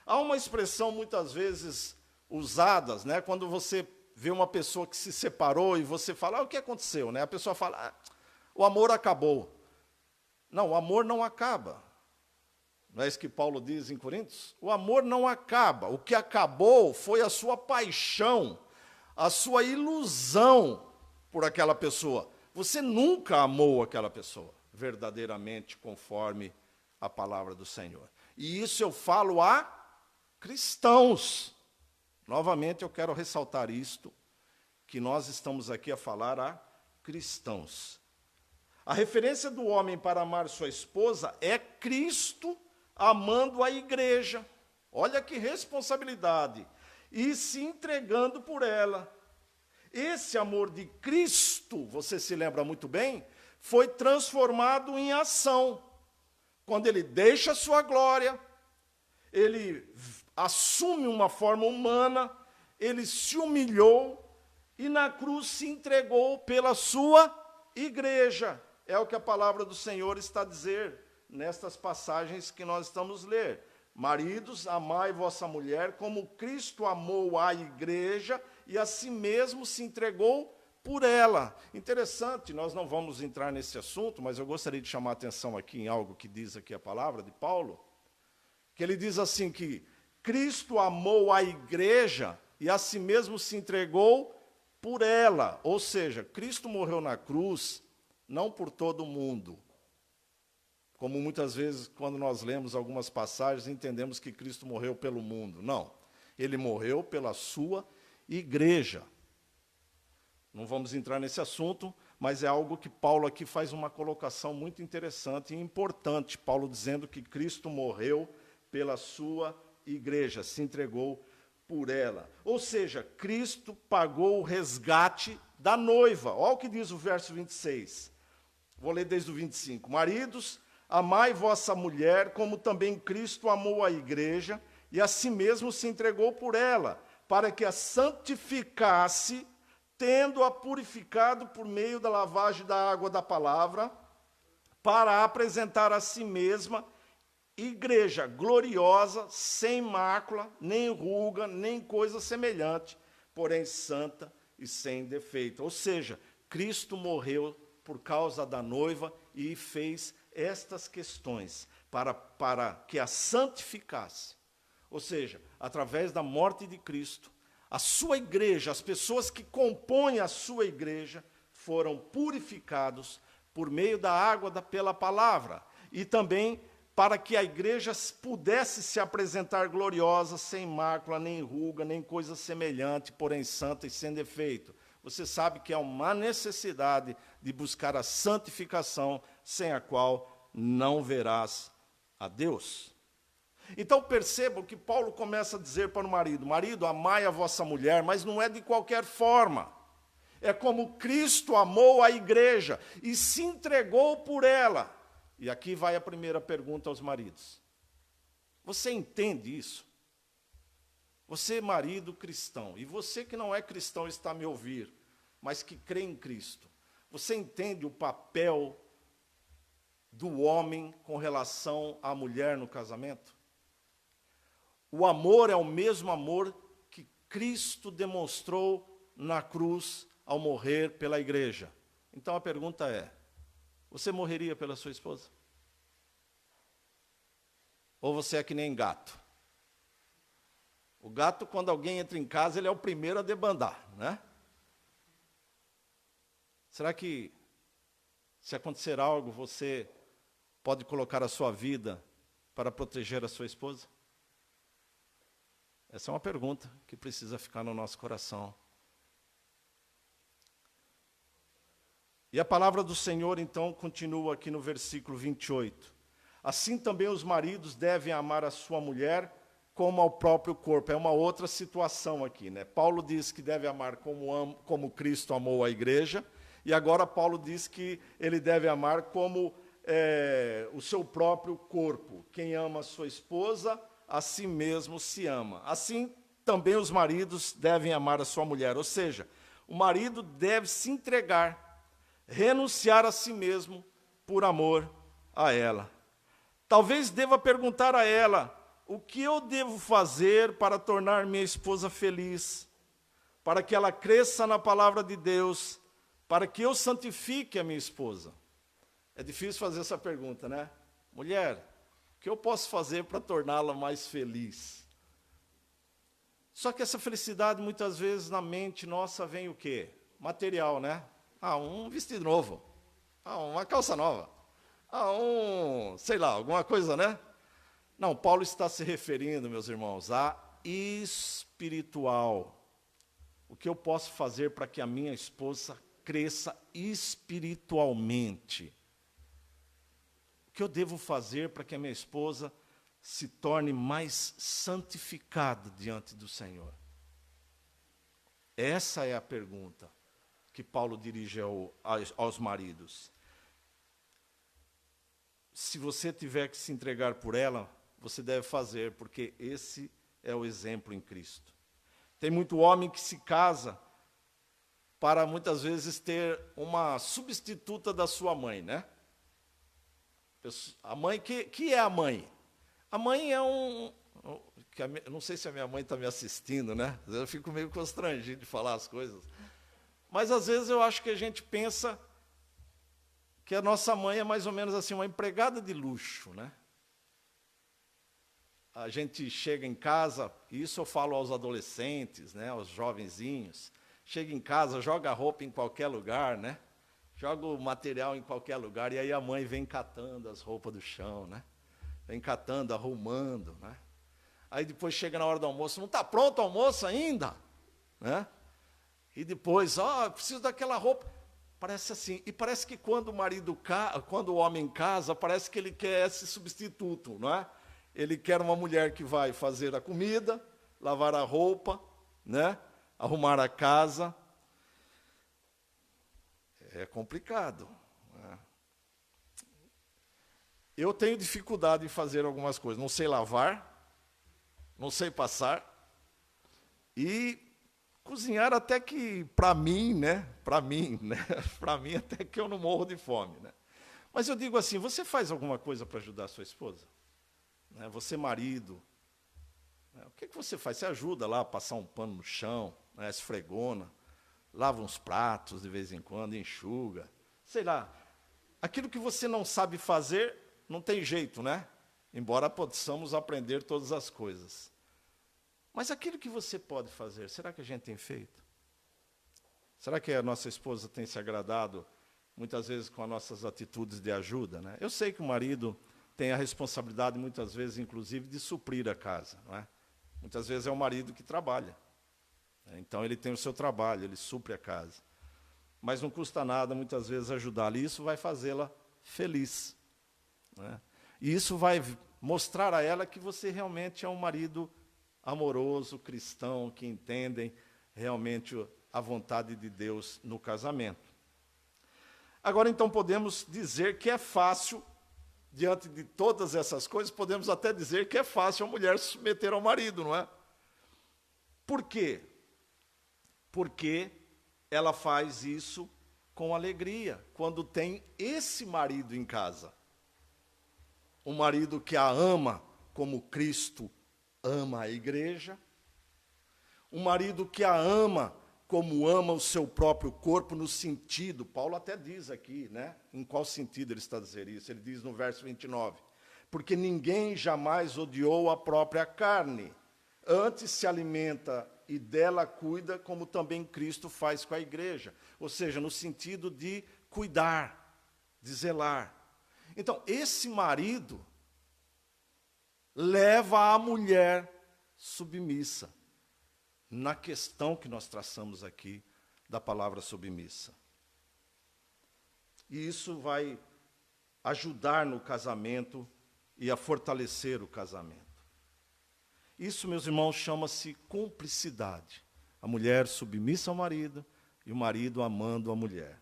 Há uma expressão muitas vezes usada, né, quando você vê uma pessoa que se separou e você fala, o que aconteceu? Né? A pessoa fala, o amor acabou. Não, o amor não acaba. Não é isso que Paulo diz em Coríntios? O amor não acaba. O que acabou foi a sua paixão, a sua ilusão por aquela pessoa. Você nunca amou aquela pessoa verdadeiramente conforme a palavra do Senhor. E isso eu falo a cristãos. Novamente eu quero ressaltar isto, que nós estamos aqui a falar a cristãos. A referência do homem para amar sua esposa é Cristo amando a igreja. Olha que responsabilidade. E se entregando por ela. Esse amor de Cristo, você se lembra muito bem, foi transformado em ação. Quando ele deixa a sua glória, ele assume uma forma humana, ele se humilhou e na cruz se entregou pela sua igreja. É o que a palavra do Senhor está a dizer nestas passagens que nós estamos a ler. Maridos, amai vossa mulher como Cristo amou a igreja e a si mesmo se entregou por ela. Interessante, nós não vamos entrar nesse assunto, mas eu gostaria de chamar a atenção aqui em algo que diz aqui a palavra de Paulo, que ele diz assim que Cristo amou a igreja e a si mesmo se entregou por ela. Ou seja, Cristo morreu na cruz não por todo mundo. Como muitas vezes, quando nós lemos algumas passagens, entendemos que Cristo morreu pelo mundo. Não, ele morreu pela sua igreja. Não vamos entrar nesse assunto, mas é algo que Paulo aqui faz uma colocação muito interessante e importante. Paulo dizendo que Cristo morreu pela sua igreja, se entregou por ela. Ou seja, Cristo pagou o resgate da noiva. Olha o que diz o verso 26. Vou ler desde o 25. Maridos, amai vossa mulher, como também Cristo amou a igreja, e a si mesmo se entregou por ela, para que a santificasse, tendo-a purificado por meio da lavagem da água da palavra, para apresentar a si mesma igreja gloriosa, sem mácula, nem ruga, nem coisa semelhante, porém santa e sem defeito. Ou seja, Cristo morreu por causa da noiva e fez estas questões para que a santificasse. Ou seja, através da morte de Cristo, a sua igreja, as pessoas que compõem a sua igreja, foram purificados por meio da água pela palavra. E também para que a igreja pudesse se apresentar gloriosa, sem mácula, nem ruga, nem coisa semelhante, porém santa e sem defeito. Você sabe que é uma necessidade de buscar a santificação, sem a qual não verás a Deus. Então percebam que Paulo começa a dizer para o marido, marido, amai a vossa mulher, mas não é de qualquer forma. É como Cristo amou a igreja e se entregou por ela. E aqui vai a primeira pergunta aos maridos. Você entende isso? Você, marido cristão, e você que não é cristão está a me ouvir, mas que crê em Cristo, você entende o papel do homem com relação à mulher no casamento? O amor é o mesmo amor que Cristo demonstrou na cruz ao morrer pela igreja. Então a pergunta é, você morreria pela sua esposa? Ou você é que nem gato? O gato, quando alguém entra em casa, ele é o primeiro a debandar, né? Será que, se acontecer algo, você pode colocar a sua vida para proteger a sua esposa? Essa é uma pergunta que precisa ficar no nosso coração. E a palavra do Senhor, então, continua aqui no versículo 28. Assim também os maridos devem amar a sua mulher como ao próprio corpo. É uma outra situação aqui, né? Paulo diz que deve amar como Cristo amou a igreja, e agora Paulo diz que ele deve amar como o seu próprio corpo. Quem ama a sua esposa, a si mesmo se ama. Assim também os maridos devem amar a sua mulher. Ou seja, o marido deve se entregar, renunciar a si mesmo por amor a ela. Talvez deva perguntar a ela: o que eu devo fazer para tornar minha esposa feliz? Para que ela cresça na palavra de Deus, para que eu santifique a minha esposa? É difícil fazer essa pergunta, né? Mulher, o que eu posso fazer para torná-la mais feliz? Só que essa felicidade, muitas vezes, na mente nossa vem o quê? Material, né? Um vestido novo. Uma calça nova. Sei lá, alguma coisa, né? Não, Paulo está se referindo, meus irmãos, a espiritual. O que eu posso fazer para que a minha esposa cresça espiritualmente? O que eu devo fazer para que a minha esposa se torne mais santificada diante do Senhor? Essa é a pergunta que Paulo dirige aos maridos. Se você tiver que se entregar por ela, você deve fazer, porque esse é o exemplo em Cristo. Tem muito homem que se casa para, muitas vezes, ter uma substituta da sua mãe, né? A mãe, que é a mãe? A mãe é eu não sei se a minha mãe está me assistindo, né? Eu fico meio constrangido de falar as coisas. Mas, às vezes, eu acho que a gente pensa que a nossa mãe é mais ou menos assim, uma empregada de luxo, né? A gente chega em casa, e isso eu falo aos adolescentes, né, aos jovenzinhos, chega em casa, joga a roupa em qualquer lugar, né? Joga o material em qualquer lugar, e aí a mãe vem catando as roupas do chão, né? Vem catando, arrumando, né? Aí depois chega na hora do almoço, não está pronto o almoço ainda? Né? E depois, preciso daquela roupa. Parece assim, e parece que quando o homem casa, parece que ele quer esse substituto, não é? Ele quer uma mulher que vai fazer a comida, lavar a roupa, né? Arrumar a casa. É complicado. Né? Eu tenho dificuldade em fazer algumas coisas. Não sei lavar, não sei passar, e cozinhar até que, para mim, né? Para mim até que eu não morro de fome, né? Mas eu digo assim, você faz alguma coisa para ajudar a sua esposa? Né? Você, marido, né? O que você faz? Você ajuda lá a passar um pano no chão, né? Esfregona, lava uns pratos de vez em quando, enxuga, sei lá. Aquilo que você não sabe fazer, não tem jeito, né? Embora possamos aprender todas as coisas. Mas aquilo que você pode fazer, será que a gente tem feito? Será que a nossa esposa tem se agradado, muitas vezes, com as nossas atitudes de ajuda? Né? Eu sei que o marido tem a responsabilidade, muitas vezes, inclusive, de suprir a casa. Não é? Muitas vezes é o marido que trabalha. Então, ele tem o seu trabalho, ele supre a casa. Mas não custa nada, muitas vezes, ajudá-la. E isso vai fazê-la feliz. Né? E isso vai mostrar a ela que você realmente é um marido amoroso, cristão, que entendem realmente a vontade de Deus no casamento. Agora, então, podemos dizer que é fácil, diante de todas essas coisas, podemos até dizer que é fácil a mulher se submeter ao marido, não é? Por quê? Porque ela faz isso com alegria, quando tem esse marido em casa. Um marido que a ama como Cristo ama a igreja. Um marido que a ama como ama o seu próprio corpo, no sentido, Paulo até diz aqui, né? Em qual sentido ele está a dizer isso? Ele diz no verso 29, porque ninguém jamais odiou a própria carne, antes se alimenta e dela cuida, como também Cristo faz com a igreja. Ou seja, no sentido de cuidar, de zelar. Então, esse marido leva a mulher submissa, na questão que nós traçamos aqui da palavra submissa. E isso vai ajudar no casamento e a fortalecer o casamento. Isso, meus irmãos, chama-se cumplicidade. A mulher submissa ao marido e o marido amando a mulher.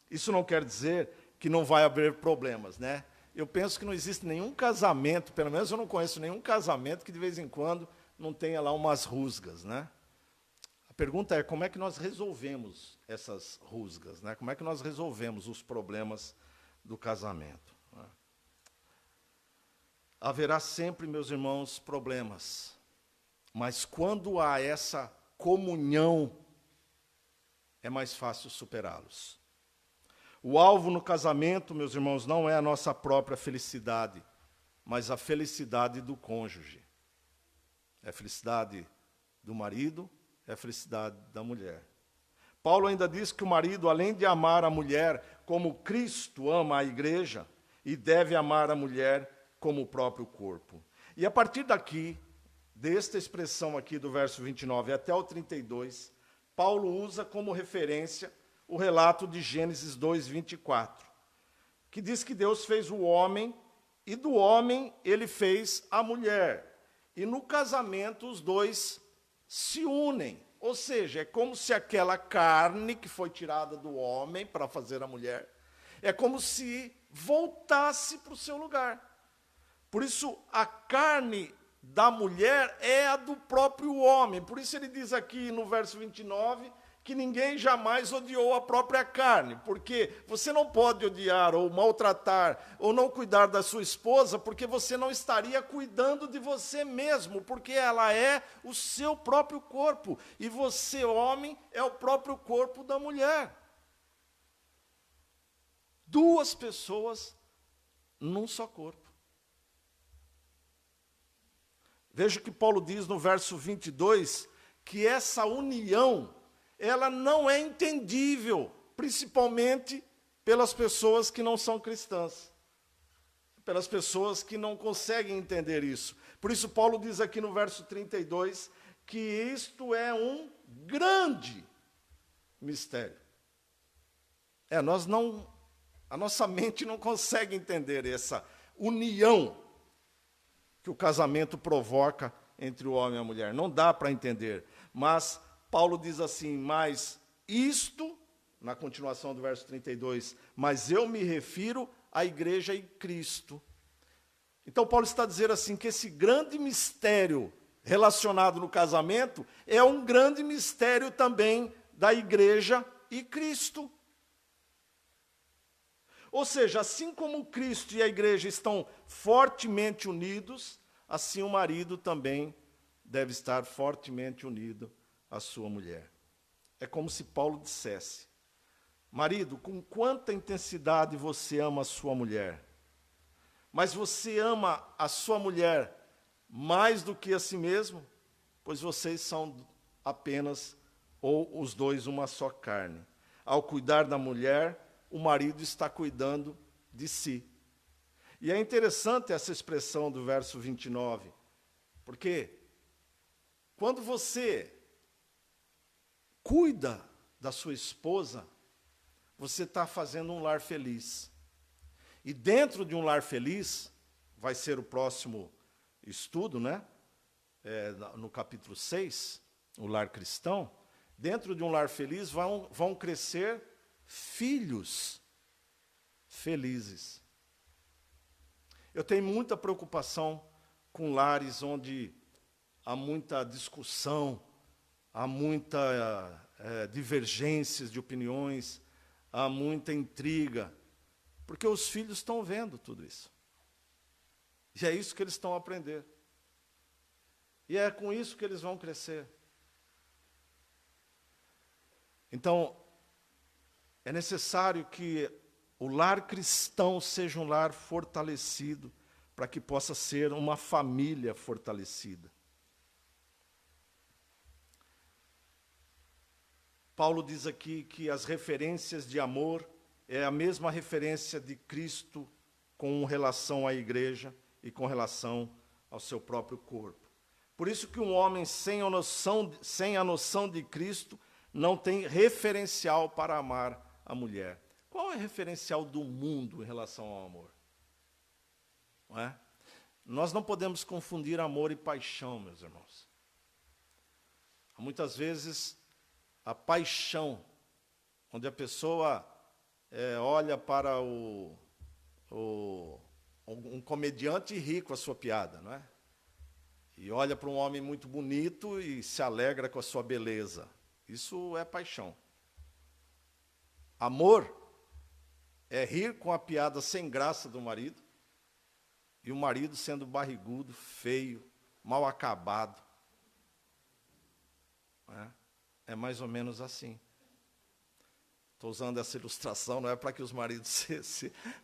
Isso não quer dizer que não vai haver problemas, né? Eu penso que não existe nenhum casamento, pelo menos eu não conheço nenhum casamento que de vez em quando não tenha lá umas rusgas, né? A pergunta é como é que nós resolvemos essas rusgas, né? Como é que nós resolvemos os problemas do casamento? Né? Haverá sempre, meus irmãos, problemas. Mas quando há essa comunhão, é mais fácil superá-los. O alvo no casamento, meus irmãos, não é a nossa própria felicidade, mas a felicidade do cônjuge. É a felicidade do marido, é a felicidade da mulher. Paulo ainda diz que o marido, além de amar a mulher como Cristo ama a igreja, e deve amar a mulher como o próprio corpo. E a partir daqui, desta expressão aqui do verso 29 até o 32, Paulo usa como referência o relato de Gênesis 2, 24, que diz que Deus fez o homem, e do homem ele fez a mulher. E no casamento os dois se unem. Ou seja, é como se aquela carne que foi tirada do homem para fazer a mulher, é como se voltasse para o seu lugar. Por isso, a carne da mulher é a do próprio homem. Por isso ele diz aqui no verso 29 que ninguém jamais odiou a própria carne, porque você não pode odiar ou maltratar ou não cuidar da sua esposa, porque você não estaria cuidando de você mesmo, porque ela é o seu próprio corpo, e você, homem, é o próprio corpo da mulher. Duas pessoas num só corpo. Veja que Paulo diz no verso 22, que essa união, ela não é entendível, principalmente pelas pessoas que não são cristãs, pelas pessoas que não conseguem entender isso. Por isso Paulo diz aqui no verso 32, que isto é um grande mistério. A nossa mente não consegue entender essa união que o casamento provoca entre o homem e a mulher. Não dá para entender. Mas Paulo diz assim, mas isto, na continuação do verso 32, mas eu me refiro à igreja e Cristo. Então Paulo está dizendo assim, que esse grande mistério relacionado no casamento é um grande mistério também da igreja e Cristo. Ou seja, assim como Cristo e a igreja estão fortemente unidos, assim o marido também deve estar fortemente unido à sua mulher. É como se Paulo dissesse, marido, com quanta intensidade você ama a sua mulher? Mas você ama a sua mulher mais do que a si mesmo? Pois vocês são apenas, ou os dois, uma só carne. Ao cuidar da mulher, o marido está cuidando de si. E é interessante essa expressão do verso 29, porque quando você cuida da sua esposa, você está fazendo um lar feliz. E dentro de um lar feliz, vai ser o próximo estudo, né? No capítulo 6, o lar cristão, dentro de um lar feliz vão crescer filhos felizes. Eu tenho muita preocupação com lares onde há muita discussão, há muita divergências de opiniões, há muita intriga, porque os filhos estão vendo tudo isso. E é isso que eles estão a aprender. E é com isso que eles vão crescer. Então, é necessário que o lar cristão seja um lar fortalecido, para que possa ser uma família fortalecida. Paulo diz aqui que as referências de amor é a mesma referência de Cristo com relação à igreja e com relação ao seu próprio corpo. Por isso que um homem sem a noção de Cristo não tem referencial para amar a mulher. Qual é o referencial do mundo em relação ao amor? Não é? Nós não podemos confundir amor e paixão, meus irmãos. Muitas vezes, a paixão, onde a pessoa olha para um comediante e ri com a sua piada, não é? E olha para um homem muito bonito e se alegra com a sua beleza. Isso é paixão. Amor é rir com a piada sem graça do marido, e o marido sendo barrigudo, feio, mal acabado. É mais ou menos assim. Estou usando essa ilustração, não é para que os maridos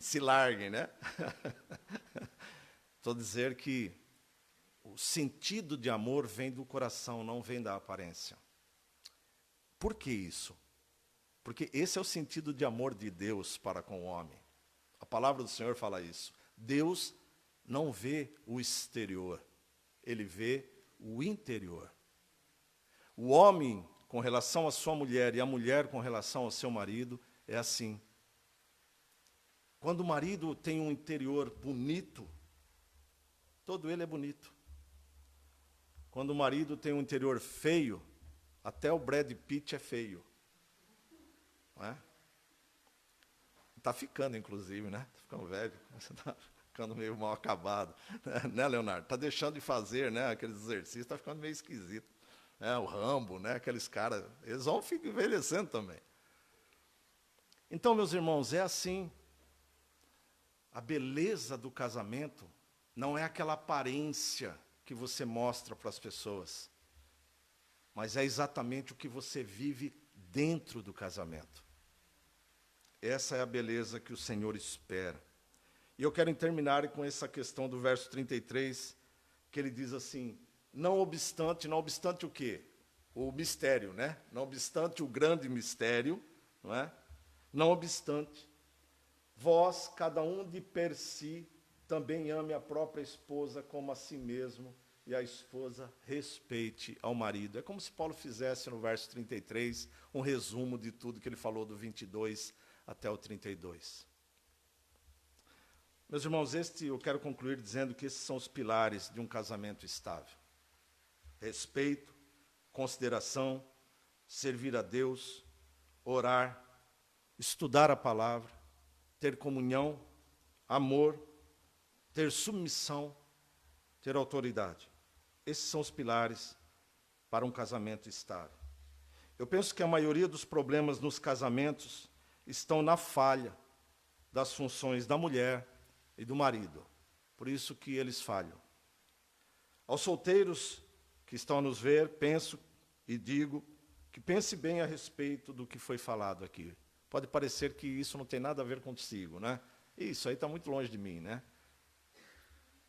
se larguem, né? Estou dizendo que o sentido de amor vem do coração, não vem da aparência. Por que isso? Porque esse é o sentido de amor de Deus para com o homem. A palavra do Senhor fala isso. Deus não vê o exterior, Ele vê o interior. O homem com relação à sua mulher e a mulher com relação ao seu marido é assim. Quando o marido tem um interior bonito, todo ele é bonito. Quando o marido tem um interior feio, até o Brad Pitt é feio. Não é? Está ficando, inclusive, né? Está ficando velho, está ficando meio mal acabado. Né, Leonardo? Está deixando de fazer, né, aqueles exercícios, está ficando meio esquisito. O Rambo, né, aqueles caras, eles vão ficar envelhecendo também. Então, meus irmãos, é assim. A beleza do casamento não é aquela aparência que você mostra para as pessoas, mas é exatamente o que você vive dentro do casamento. Essa é a beleza que o Senhor espera. E eu quero terminar com essa questão do verso 33, que ele diz assim: não obstante o quê? O mistério, né? Não obstante o grande mistério, não é? Não obstante, vós, cada um de per si, também ame a própria esposa como a si mesmo, e a esposa respeite ao marido. É como se Paulo fizesse no verso 33 um resumo de tudo que ele falou do 22 até o 32. Meus irmãos, eu quero concluir dizendo que esses são os pilares de um casamento estável. Respeito, consideração, servir a Deus, orar, estudar a palavra, ter comunhão, amor, ter submissão, ter autoridade. Esses são os pilares para um casamento estável. Eu penso que a maioria dos problemas nos casamentos estão na falha das funções da mulher e do marido. Por isso que eles falham. Aos solteiros que estão a nos ver, penso e digo que pense bem a respeito do que foi falado aqui. Pode parecer que isso não tem nada a ver consigo, né? Isso aí está muito longe de mim, né?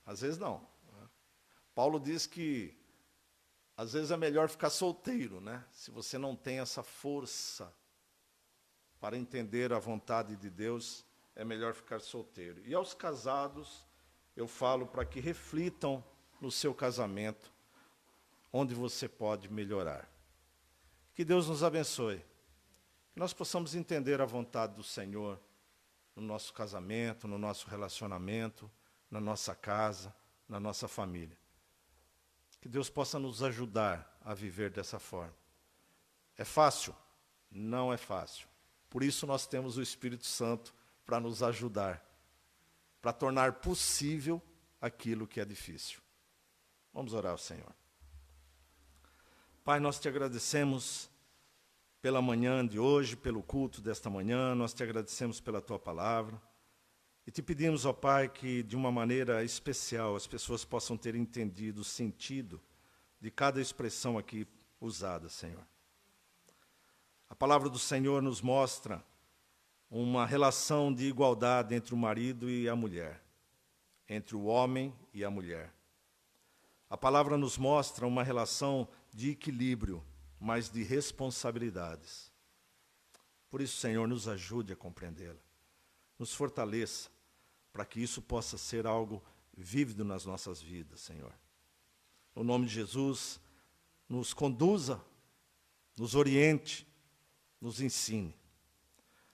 Às vezes não. Paulo diz que às vezes é melhor ficar solteiro, né? Se você não tem essa força para entender a vontade de Deus, é melhor ficar solteiro. E aos casados, eu falo para que reflitam no seu casamento, onde você pode melhorar. Que Deus nos abençoe. Que nós possamos entender a vontade do Senhor no nosso casamento, no nosso relacionamento, na nossa casa, na nossa família. Que Deus possa nos ajudar a viver dessa forma. É fácil? Não é fácil. Por isso nós temos o Espírito Santo para nos ajudar, para tornar possível aquilo que é difícil. Vamos orar ao Senhor. Pai, nós te agradecemos pela manhã de hoje, pelo culto desta manhã, nós te agradecemos pela tua palavra e te pedimos, ó Pai, que de uma maneira especial as pessoas possam ter entendido o sentido de cada expressão aqui usada, Senhor. A palavra do Senhor nos mostra uma relação de igualdade entre o marido e a mulher, entre o homem e a mulher. A palavra nos mostra uma relação de equilíbrio, mas de responsabilidades. Por isso, Senhor, nos ajude a compreendê-la. Nos fortaleça, para que isso possa ser algo vívido nas nossas vidas, Senhor. No nome de Jesus, nos conduza, nos oriente, nos ensine.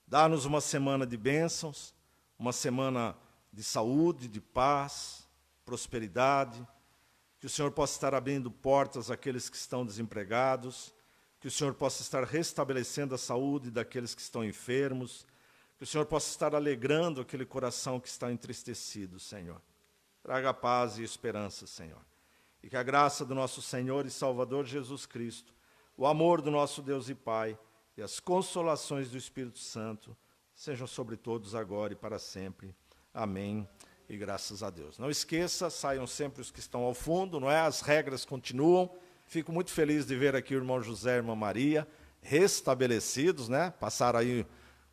Dá-nos uma semana de bênçãos, uma semana de saúde, de paz, prosperidade, que o Senhor possa estar abrindo portas àqueles que estão desempregados, que o Senhor possa estar restabelecendo a saúde daqueles que estão enfermos, que o Senhor possa estar alegrando aquele coração que está entristecido, Senhor. Traga paz e esperança, Senhor. E que a graça do nosso Senhor e Salvador Jesus Cristo, o amor do nosso Deus e Pai e as consolações do Espírito Santo sejam sobre todos agora e para sempre. Amém. E graças a Deus. Não esqueça, saiam sempre os que estão ao fundo, não é? As regras continuam. Fico muito feliz de ver aqui o irmão José e a irmã Maria restabelecidos, né? Passaram aí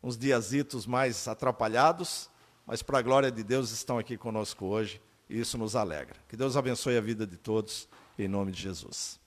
uns diazitos mais atrapalhados, mas para a glória de Deus estão aqui conosco hoje e isso nos alegra. Que Deus abençoe a vida de todos, em nome de Jesus.